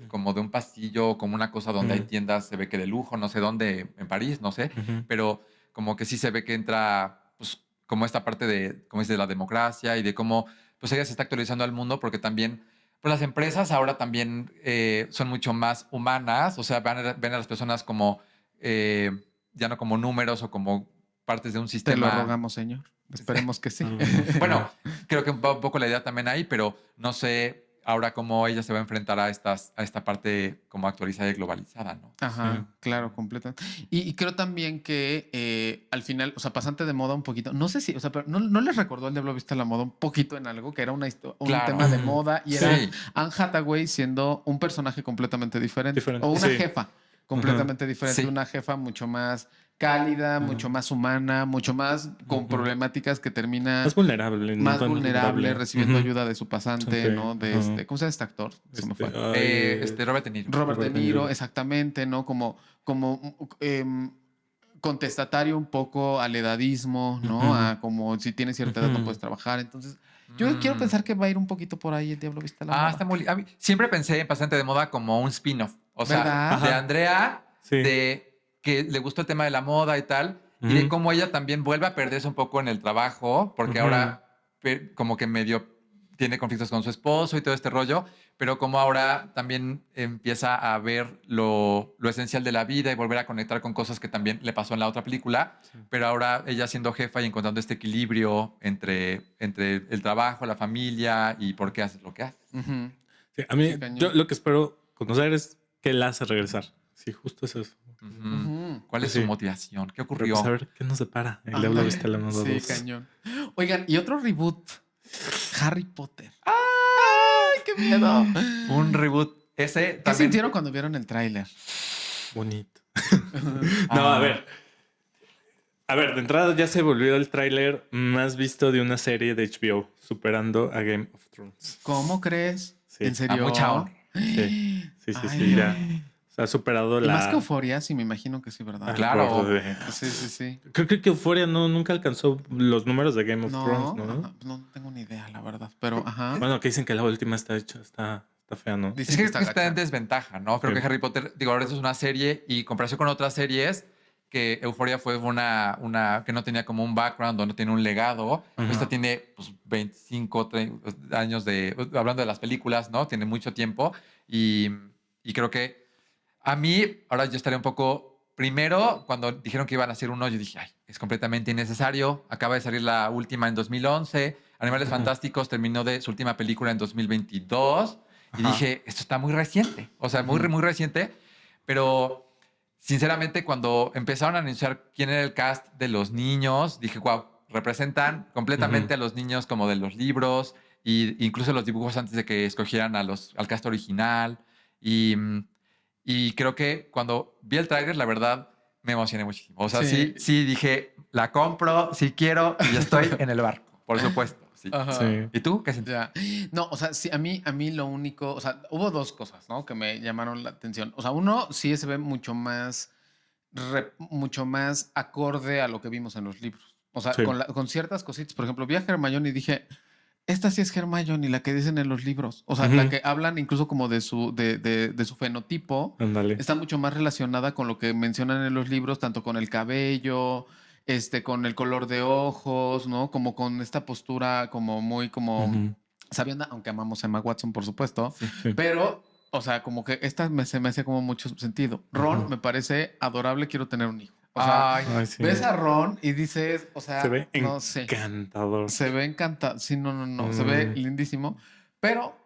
como de un pasillo, como una cosa donde hay Ujú. tiendas, se ve que de lujo, no sé dónde, en París, no sé, Ujú. pero como que sí se ve que entra, pues, como esta parte de, como dice, de la democracia y de cómo, pues, ella se está actualizando al mundo, porque también, pues, las empresas ahora también son mucho más humanas, o sea, ven a las personas como, eh, ya no como números o como partes de un Te sistema. lo rogamos, señor. Esperemos que sí. Bueno, creo que va un poco la idea también ahí, pero no sé ahora cómo ella se va a enfrentar a esta parte como actualizada y globalizada, ¿no? Ajá, Sí. claro, completo. Y creo también que al final, o sea, pasante de moda un poquito, no sé si, o sea, pero no les recordó el Diablo Viste a la Moda un poquito en algo, que era un Claro. tema de moda y era Sí. Anne Hathaway siendo un personaje completamente diferente. Diferente, O una sí. jefa completamente diferente, Sí. una jefa mucho más cálida, mucho más humana, mucho más con Ujú. problemáticas que termina Más vulnerable. más vulnerable, recibiendo Ujú. ayuda de su pasante, Sí, ¿no? De ajá. ¿cómo se llama este actor? Se me fue. Robert De Niro. Robert De Robert De Niro, Niro. exactamente, ¿no? Como contestatario un poco al edadismo, ¿no? Ujú. A como si tienes cierta edad no Ujú. puedes trabajar. Entonces, yo quiero pensar que va a ir un poquito por ahí el Diablo Viste a la Moda. Está muy... a mí siempre pensé en Pasante de Moda como un spin-off. O sea, ¿Verdad? de Ajá. Andrea, Sí. de que le gustó el tema de la moda y tal, y de Ujú. cómo ella también vuelve a perderse un poco en el trabajo, porque Ujú. ahora como que medio tiene conflictos con su esposo y todo este rollo, pero como ahora también empieza a ver lo esencial de la vida y volver a conectar con cosas que también le pasó en la otra película, pero ahora ella siendo jefa y encontrando este equilibrio entre el trabajo, la familia y por qué haces lo que haces. Ujú. Sí, a mí, Sí, cañón. yo lo que espero conocer es qué la hace regresar. Sí, justo es eso. Ujú. Ujú. ¿Cuál es Sí. su motivación? ¿Qué Pero ocurrió? pues a ver qué nos depara. El Diablo Ándale. Viste a la Moda Sí, 2. cañón. Oigan, y otro reboot. Harry Potter. ¡Ay, qué miedo! Un reboot. Ese ¿Qué también. sintieron cuando vieron el tráiler? Bonito. No, a ver. A ver, de entrada ya se volvió el tráiler más visto de una serie de HBO, superando a Game of Thrones. ¿Cómo crees? Sí. ¿En serio? mucha honra. Sí, sí, Ay, sí, ya. no. O sea, ha superado Y más que la... Euforia, sí, me imagino que sí, ¿verdad? Claro. Sí, sí, sí. Creo que Euphoria nunca alcanzó los números de Game of Thrones, No, ¿no? ajá, pues no tengo ni idea, la verdad. Pero, ajá. Bueno, que dicen que la última está hecha, está fea, ¿no? Dicen Es que que creo que está en gacha. desventaja, ¿no? Creo Sí. que Harry Potter, digo, ahora eso es una serie y comparación con otras series, que Euphoria fue una que no tenía como un background o no tiene un legado. Ajá. Esta tiene pues, 25 30 años hablando de las películas, ¿no? Tiene mucho tiempo y creo que a mí, ahora yo estaría un poco, primero, cuando dijeron que iban a hacer uno, yo dije, ay, es completamente innecesario. Acaba de salir la última en 2011. Animales Ajá. Fantásticos terminó de su última película en 2022. Y Ajá. dije, esto está muy reciente. O sea, muy, Ujú. muy reciente. Pero, sinceramente, cuando empezaron a anunciar quién era el cast de los niños, dije, wow, representan completamente a los niños como de los libros. Y incluso los dibujos antes de que escogieran al cast original. Y... Y creo que cuando vi el tráiler, la verdad, me emocioné muchísimo. O sea, Sí. sí dije, la compro, sí quiero y estoy en el barco, por supuesto. Sí. Ajá. Sí. ¿Y tú qué sentiste? Ya. No, o sea, sí, a mí lo único, o sea, hubo dos cosas, ¿no? Que me llamaron la atención. O sea, uno sí se ve mucho más acorde a lo que vimos en los libros. O sea, Sí. con ciertas cositas. Por ejemplo, vi a Hermione y dije, esta sí es Hermione, la que dicen en los libros. O sea, la Ujú. que hablan incluso como de su fenotipo. Ándale. Está mucho más relacionada con lo que mencionan en los libros, tanto con el cabello, con el color de ojos, ¿no? Como con esta postura como muy como Ujú. sabienda, aunque amamos a Emma Watson, por supuesto. Sí. Pero, o sea, como que se me hace como mucho sentido. Ron Ujú. me parece adorable, quiero tener un hijo. O sea, Ay, Ay, sí. ves a Ron y dices, o sea, Se ve no sé. encantador. Se ve encantado. Sí, no. Se ve lindísimo. Pero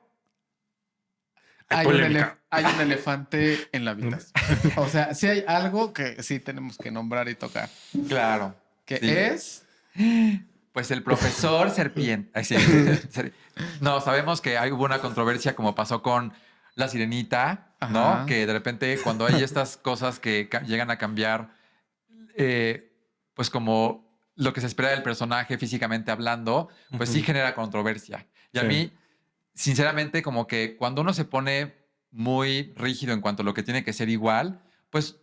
Hay hay un, polémica. hay un elefante en la habitación. O sea, sí hay algo que sí tenemos que nombrar y tocar. claro. Que Sí. es. Pues el profesor serpiente. Ay, sí. No, sabemos que hubo una controversia como pasó con La Sirenita, ¿no? Ajá. Que de repente cuando hay estas cosas que llegan a cambiar, pues como lo que se espera del personaje físicamente hablando, pues sí Ujú. genera controversia. Y a Sí. mí, sinceramente, como que cuando uno se pone muy rígido en cuanto a lo que tiene que ser igual, pues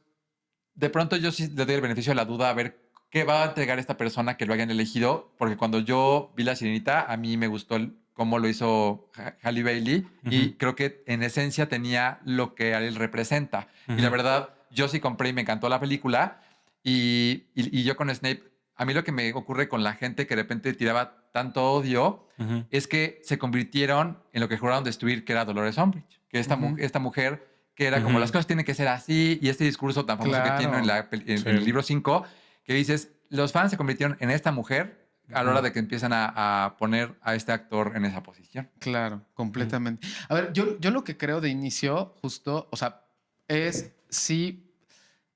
de pronto yo sí le doy el beneficio de la duda a ver qué va a entregar esta persona que lo hayan elegido, porque cuando yo vi La Sirenita, a mí me gustó cómo lo hizo Halle Bailey y Ujú. creo que en esencia tenía lo que él representa. Y la Ujú. verdad, yo sí compré y me encantó la película. Y yo con Snape, a mí lo que me ocurre con la gente que de repente tiraba tanto odio Ujú. es que se convirtieron en lo que juraron destruir, que era Dolores Umbridge, que Ujú. esta mujer que era como Ujú. las cosas tienen que ser así, y este discurso tan famoso que tiene en, Claro. Sí. en el libro 5, que dices, los fans se convirtieron en esta mujer a la hora Ujú. de que empiezan a poner a este actor en esa posición. Claro, Ujú. completamente. A ver, yo lo que creo de inicio, justo, o sea, es si,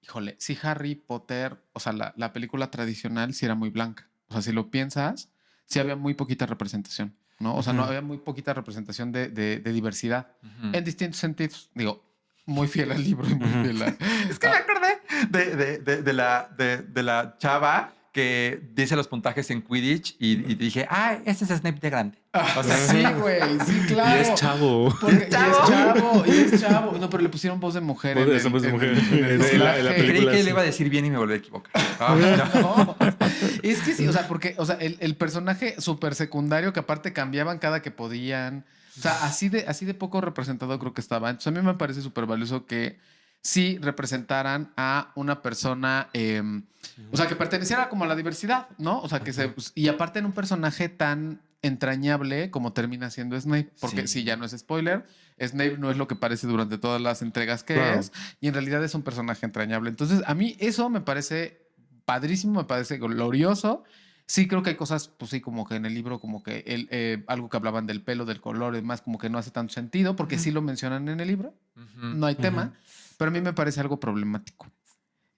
híjole, si Harry Potter, o sea, la película tradicional sí era muy blanca. O sea, si lo piensas, sí había muy poquita representación, ¿no? O sea, no Ujú. había muy poquita representación de diversidad Ujú. en distintos sentidos. Digo, muy fiel al libro y muy Ujú. fiel a... Es que me acordé de la chava que dice los puntajes en Quidditch y dije, ese es Snape de grande. O sea, Sí, güey, sí, Y es claro. chavo. Porque, ¡Chavo! y es chavo. No, pero le pusieron voz de mujer en Esa voz de mujer. en el En la doblaje. creí película, que sí. le iba a decir bien y me volví a equivocar. Ay, no. No, es que sí, o sea, porque, o sea, el personaje súper secundario que aparte cambiaban cada que podían. O sea, así de poco representado creo que estaba. Entonces a mí me parece súper valioso que sí representaran a una persona, o sea, que perteneciera como a la diversidad, ¿no? O sea, que se... Y aparte en un personaje tan entrañable como termina siendo Snape, porque Sí. sí, ya no es spoiler, Snape no es lo que parece durante todas las entregas que Claro. es, y en realidad es un personaje entrañable. Entonces, a mí eso me parece padrísimo, me parece glorioso. Sí, creo que hay cosas, pues sí, como que en el libro, como que algo que hablaban del pelo, del color, y demás, como que no hace tanto sentido, porque sí lo mencionan en el libro, Ujú. no hay Ujú. tema, pero a mí me parece algo problemático.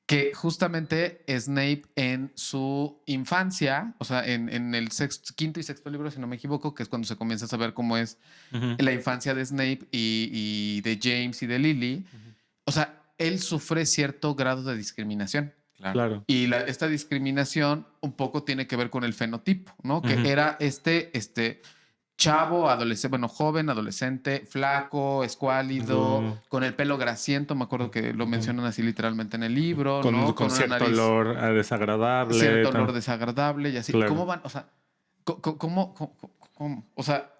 Que justamente Snape en su infancia, o sea, en el quinto y sexto libro, si no me equivoco, que es cuando se comienza a saber cómo es Ujú. la infancia de Snape y de James y de Lily, Ujú. o sea, él sufre cierto grado de discriminación. Claro. Claro. Y esta discriminación un poco tiene que ver con el fenotipo, ¿no? Que Ujú. era este chavo, adolescente, bueno, joven, adolescente, flaco, escuálido, Ujú. con el pelo grasiento, me acuerdo que lo mencionan así literalmente en el libro, ¿no? Con Con una cierto nariz, olor desagradable. cierto olor desagradable y así. Claro. ¿Cómo van? O sea, ¿cómo? O sea,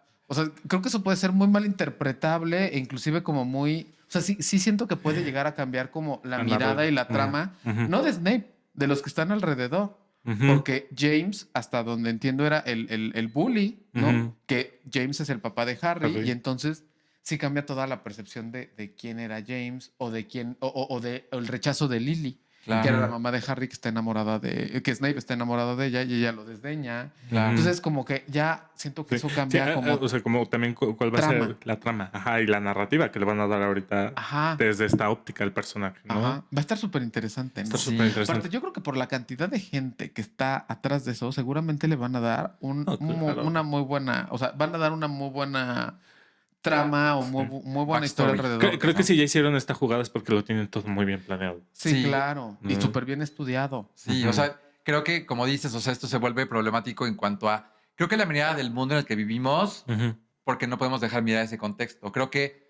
creo que eso puede ser muy mal interpretable e inclusive como muy... O sea, sí siento que puede llegar a cambiar como la La mirada y la narrativa. trama, Ujú. no de Snape, de los que están alrededor. Ujú. Porque James, hasta donde entiendo, era el bully, ¿no? Ujú. Que James es el papá de Harry, Harry. y entonces sí cambia toda la percepción de quién era James o de quién, o el rechazo de Lily, Claro. que era la mamá de Harry que está enamorada que Snape está enamorado de ella y ella lo desdeña. Claro. Entonces, como que ya siento que Sí. eso cambia Sí, como. o sea, como también cuál va a Trama. ser la trama. Ajá, y la narrativa que le van a dar ahorita Ajá. desde esta óptica al personaje, ¿no? Ajá. Va a estar súper interesante, ¿no? Está Sí. súper interesante. Aparte, yo creo que por la cantidad de gente que está atrás de eso, seguramente le van a dar No, claro. una muy buena, o sea, van a dar una muy buena trama o muy buena historia Backstory. alrededor. Creo que ¿no? si ya hicieron esta jugada es porque lo tienen todo muy bien planeado. Sí, Sí. claro. Y Ujú. súper bien estudiado. Sí, Ujú. o sea, creo que como dices, o sea, esto se vuelve problemático en cuanto a, creo que la mirada del mundo en el que vivimos, Ujú. porque no podemos dejar mirar ese contexto. Creo que,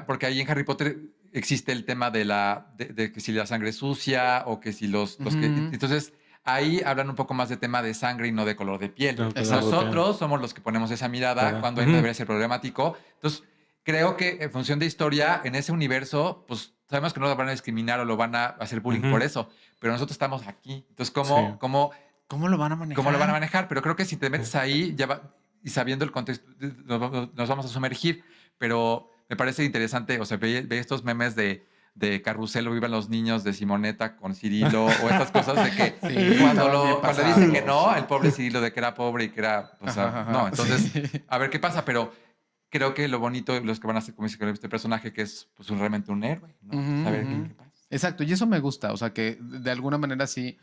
porque ahí en Harry Potter existe el tema de que si la sangre es sucia o que si los que... Ujú. Entonces, ahí hablan un poco más de tema de sangre y no de color de piel. No, Exacto. Nosotros somos los que ponemos esa mirada Claro. cuando ahí no Ujú. debería ser problemático. Entonces, creo que en función de historia, en ese universo, pues sabemos que no lo van a discriminar o lo van a hacer bullying Ujú. por eso, pero nosotros estamos aquí. Entonces, Sí. ¿Cómo lo van a manejar? ¿cómo lo van a manejar? Pero creo que si te metes ahí ya y sabiendo el contexto, nos vamos a sumergir. Pero me parece interesante, o sea, ve estos memes de Carrusel o Vivan los Niños de Simoneta con Cirilo o estas cosas de que Sí, cuando estaban bien cuando dicen que pasados. no, el pobre Cirilo de que era pobre y que era, o sea, Ajá, ajá, no. Entonces, sí. a ver qué pasa, pero creo que lo bonito de los que van a hacer como dice, con este personaje que es pues realmente un héroe, ¿no? Ujú, A ver ujú. qué pasa. Exacto, y eso me gusta, o sea, que de alguna manera sí,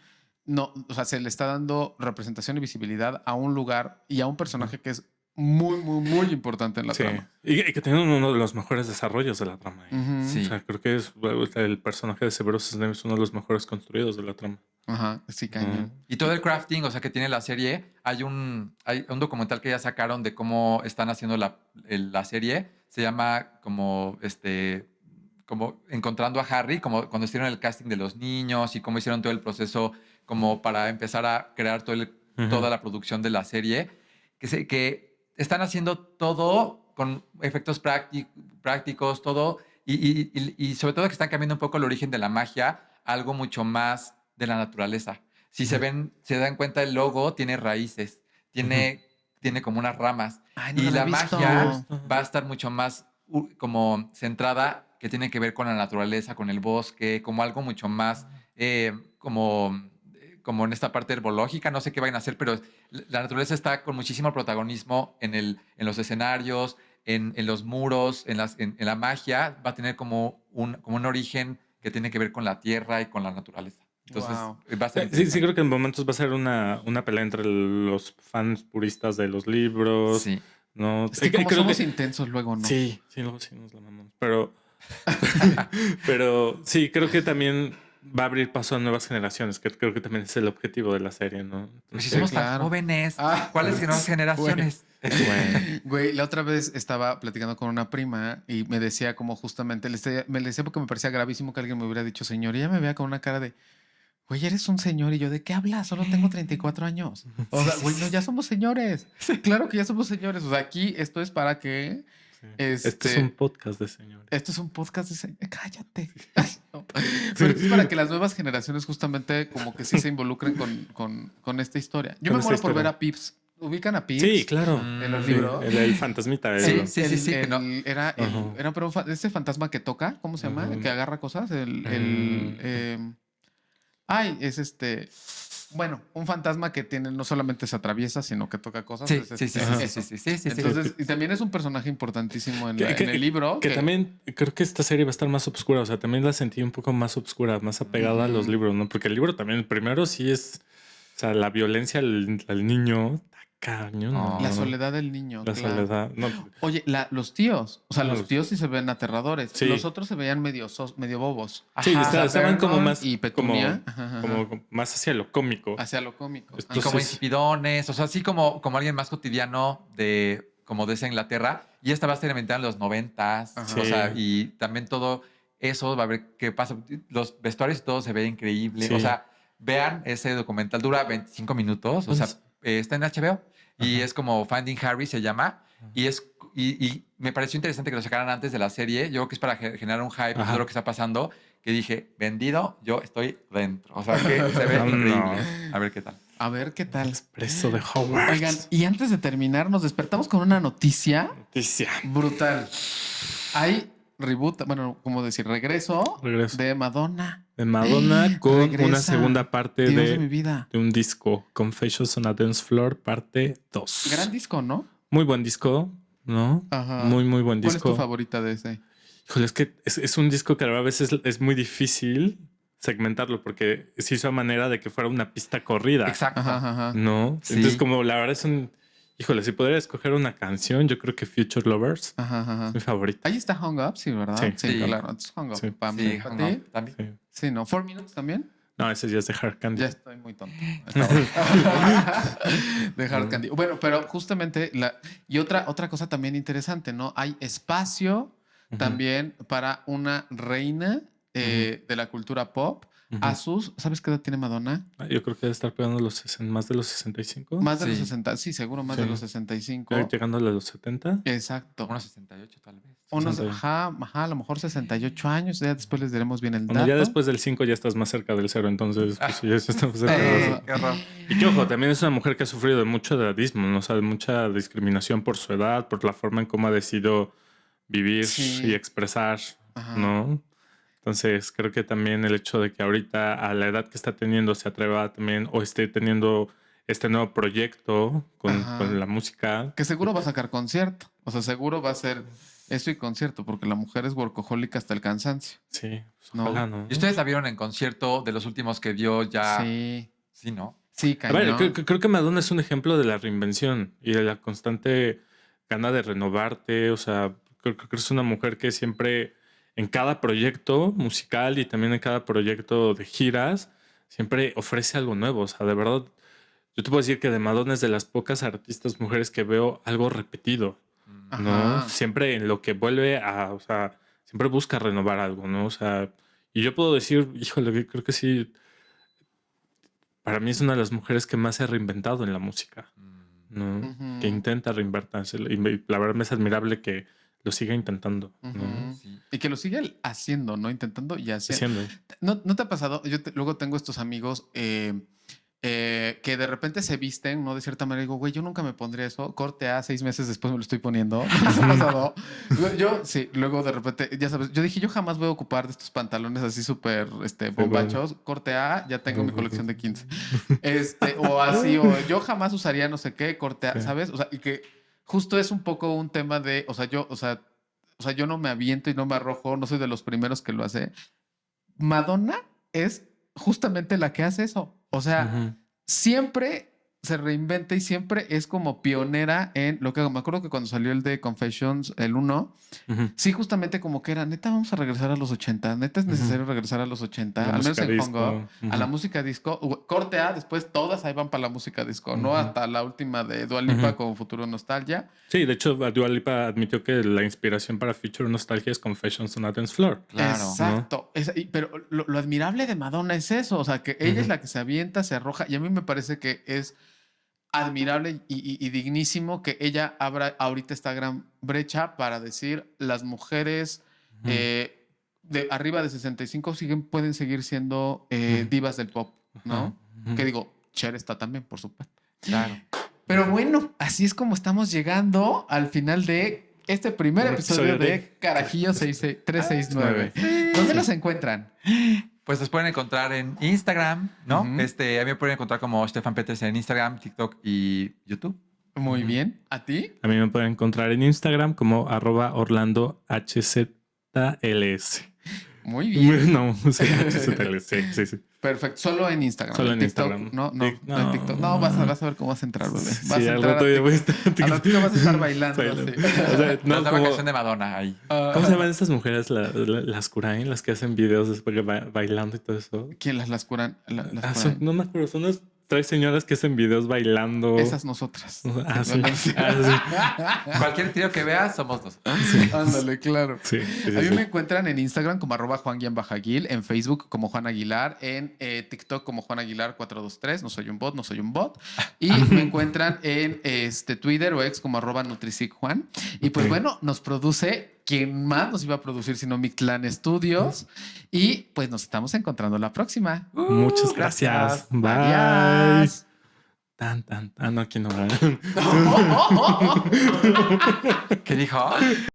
no, o sea, se le está dando representación y visibilidad a un lugar y a un personaje que es muy importante en la Sí. trama. Y que tienen uno de los mejores desarrollos de la trama. Ujú. Sí. O sea, creo que el personaje de Severus Snape es uno de los mejores construidos de la trama. Ajá, sí, cañón. Y todo el crafting, o sea, que tiene la serie, hay un documental que ya sacaron de cómo están haciendo la serie. Se llama como encontrando a Harry, como cuando hicieron el casting de los niños y cómo hicieron todo el proceso como para empezar a crear Ujú. toda la producción de la serie. Que están haciendo todo con efectos prácticos, todo. Y sobre todo que están cambiando un poco el origen de la magia algo mucho más de la naturaleza. Si se dan cuenta, el logo tiene raíces, tiene como unas ramas. Ay, no Y la la he visto. magia va a estar mucho más como centrada, que tiene que ver con la naturaleza, con el bosque, como algo mucho más como en esta parte herbológica, no sé qué vayan a hacer, pero la naturaleza está con muchísimo protagonismo en los escenarios, en los muros, en la magia, va a tener como un origen que tiene que ver con la tierra y con la naturaleza. Entonces, Wow. va a ser Sí, interesante. sí, creo que en momentos va a ser una pelea entre los fans puristas de los libros, Sí. ¿no? Es que como Creo somos que intensos luego, ¿no? sí, luego sí nos la mamamos. Pero sí, creo que también va a abrir paso a nuevas generaciones, que creo que también es el objetivo de la serie, ¿no? Pues si Sí, somos Entonces, tan claro. jóvenes, Ah, ¿cuáles nuevas generaciones? bueno. Güey, la otra vez estaba platicando con una prima y me decía como justamente, me le decía porque me parecía gravísimo que alguien me hubiera dicho señor y ella me veía con una cara de, güey, eres un señor y yo, ¿de qué hablas? Solo tengo 34 años. O sea, güey, no, ya somos señores. Claro que ya somos señores. O sea, aquí esto es para que, Sí. Este es un podcast de señores. esto es un podcast de señores. Cállate. No. Pero esto es para que las nuevas generaciones justamente como que sí se involucren con esta historia. Yo Con me esta muero por ver historia. a Pips. ¿Ubican a Pips? Sí, claro. En los Sí, libros. el fantasmita. Sí, sí, que no. Era Ajá. pero ese fantasma que toca, ¿cómo se llama? Ajá. Que agarra cosas. Bueno, un fantasma que tiene, no solamente se atraviesa, sino que toca cosas. Sí, es sí, sí, eso. sí. Entonces, y también es un personaje importantísimo en Que el libro. que también creo que esta serie va a estar más oscura. O sea, también la sentí un poco más oscura, más apegada a los libros, ¿no? Porque el libro también, el primero sí es, o sea, la violencia al niño, está cañón, ¿no? La soledad del niño. La claro. soledad. No, Oye, los tíos. O sea, No, los tíos sí se ven aterradores. Sí. Los otros se veían medio bobos. sí, Ajá. estaban como Vernon más y Petunia. Ajá. como más hacia lo cómico. Hacia lo cómico. Esto Y como Entonces- insipidones, o sea, así como alguien más cotidiano como de esa Inglaterra. Y esta va a ser inventada en los 90s. Ajá. O sea, Sí. y también todo eso va a ver qué pasa. Los vestuarios y todo se ve increíble. Sí. O sea, vean ese documental, dura 25 minutos. O sea, está en HBO. Y Ajá. es como Finding Harry se llama. Y me pareció interesante que lo sacaran antes de la serie. Yo creo que es para generar un hype de Ajá. todo lo que está pasando. Que dije, vendido, yo estoy dentro. O sea, que se ve No. increíble. A ver qué tal. A ver qué tal. Expreso de Hogwarts. Oigan, y antes de terminar, nos despertamos con una noticia Noticia. brutal. Hay reboot, bueno, como decir, regreso de Madonna. De Madonna con Regresa. una segunda parte Dios de mi vida. de un disco, Confessions on a Dance Floor, parte 2. Gran disco, ¿no? Muy buen disco, ¿no? Ajá. Muy, muy buen ¿Cuál es disco. tu favorita de ese? Híjole, es que es un disco que a veces es muy difícil segmentarlo porque se hizo a manera de que fuera una pista corrida. Exacto. Ajá. ¿No? Sí. Entonces, como la verdad es un... Híjole, si pudiera escoger una canción, yo creo que Future Lovers Ajá. es mi favorita. Ahí está Hung Up, sí, ¿verdad? Sí. Claro. Entonces Hung Up. Sí. ¿Para Sí, para Hung ti? Up también. Sí. Sí, ¿no? 4 Minutes también. No, ese ya es de Hard Candy. Ya estoy muy tonto. De Hard Candy. Bueno, pero justamente y otra cosa también interesante, ¿no? Hay espacio también para una reina de la cultura pop. ¿Sabes qué edad tiene Madonna? Yo creo que debe estar pegando más de los 65. Más de los Sí. 60, sí, seguro más de los 65. Llegando a los 70. Exacto. Unos 68 tal vez. Unos, 60. a lo mejor 68 años. Ya después les diremos bien el Bueno, dato. ya después del 5 ya estás más cerca del 0, entonces pues, sí, ya estamos cerca del Sí, 0. qué horror. Y que ojo, también es una mujer que ha sufrido de mucho edadismo, ¿no? O sea, de mucha discriminación por su edad, por la forma en cómo ha decidido vivir Sí. y expresar, Ajá. ¿no? Entonces, creo que también el hecho de que ahorita a la edad que está teniendo se atreva también o esté teniendo este nuevo proyecto Ajá. con la música. Que seguro va a sacar concierto. O sea, seguro va a ser eso y concierto, porque la mujer es workaholic hasta el cansancio. Sí, pues, No. ojalá, ¿no? ¿Y ustedes la vieron en concierto de los últimos que dio ya? Sí. Sí, ¿no? Sí, A ver, cañón. creo que Madonna es un ejemplo de la reinvención y de la constante gana de renovarte. O sea, creo que es una mujer que siempre, en cada proyecto musical y también en cada proyecto de giras, siempre ofrece algo nuevo. O sea, de verdad, yo te puedo decir que de Madonna es de las pocas artistas mujeres que veo algo repetido, ¿no? Ajá. Siempre en lo que vuelve o sea, siempre busca renovar algo, ¿no? O sea, y yo puedo decir, híjole, creo que sí. Para mí es una de las mujeres que más se ha reinventado en la música, ¿no? Ujú. Que intenta reinventarse. Y la verdad me es admirable que lo siga intentando, ¿no? Ujú. Sí. Y que lo sigue haciendo, ¿no? Intentando y haciendo. Haciendo. ¿No te ha pasado? Luego tengo estos amigos que de repente se visten, ¿no? De cierta manera digo, güey, yo nunca me pondría eso. Corte A, 6 meses después me lo estoy poniendo. ¿No te ha pasado? Sí, luego de repente, ya sabes, yo dije, yo jamás voy a ocupar de estos pantalones así súper bombachos. Corte A, ya tengo mi colección de 15. O así, o yo jamás usaría no sé qué, corte A, ¿sabes? O sea, y que justo es un poco un tema de, o sea, yo no me aviento y no me arrojo, no soy de los primeros que lo hace. Madonna es justamente la que hace eso. O sea, siempre se reinventa y siempre es como pionera en lo que hago. Me acuerdo que cuando salió el de Confessions, el 1, sí, justamente como que era, neta, vamos a regresar a los 80. Neta, es necesario regresar a los 80, al menos en Hong Kong, a la música disco. Corte A, después todas ahí van para la música disco, ¿no? Hasta la última de Dua Lipa con Futuro Nostalgia. Sí, de hecho, Dua Lipa admitió que la inspiración para Future Nostalgia es Confessions on a Dance Floor. Claro. Exacto. ¿No? Pero lo admirable de Madonna es eso, o sea, que ella es la que se avienta, se arroja, y a mí me parece que es admirable y dignísimo que ella abra ahorita esta gran brecha para decir las mujeres de arriba de 65 pueden seguir siendo divas del pop, ¿no? Que digo, Cher está también, por supuesto. Claro. Pero bueno, así es como estamos llegando al final de este primer episodio de Carajillo 369. ¿Dónde los encuentran? Pues los pueden encontrar en Instagram, ¿no? A mí me pueden encontrar como Stefan Peters en Instagram, TikTok y YouTube. Muy bien. ¿A ti? A mí me pueden encontrar en Instagram como @OrlandoHZLS. Muy bien. No, sí, HZLS, sí. Perfecto. Solo en Instagram. Solo en TikTok, Instagram. No, en TikTok. No, vas a ver cómo vas a entrar, bebé. Vas Sí, a al entrar rato ya voy a estar en al TikTok. ratito vas a estar bailando. Sí. O sea, No, no, la como, canción de Madonna ahí. ¿cómo se llaman estas mujeres? Las Kurain, las que hacen videos después bailando y todo eso. ¿Quién las curan? Las curan? No me acuerdo, son unas 3 señoras que hacen videos bailando. Esas nosotras. Sí. Cualquier trío que veas, somos dos. Ándale, claro. Sí, A mí me encuentran en Instagram como @Juan_Aguil, en Facebook como Juan Aguilar, en TikTok como Juan Aguilar 423. No soy un bot. Y me encuentran en Twitter o ex como @NutrisiCJuan. Y pues bueno, nos produce. ¿Quién más nos iba a producir sino Mictlán Studios? Y pues nos estamos encontrando la próxima. Muchas gracias. Bye. Adiós. No, aquí no. ¿Qué dijo?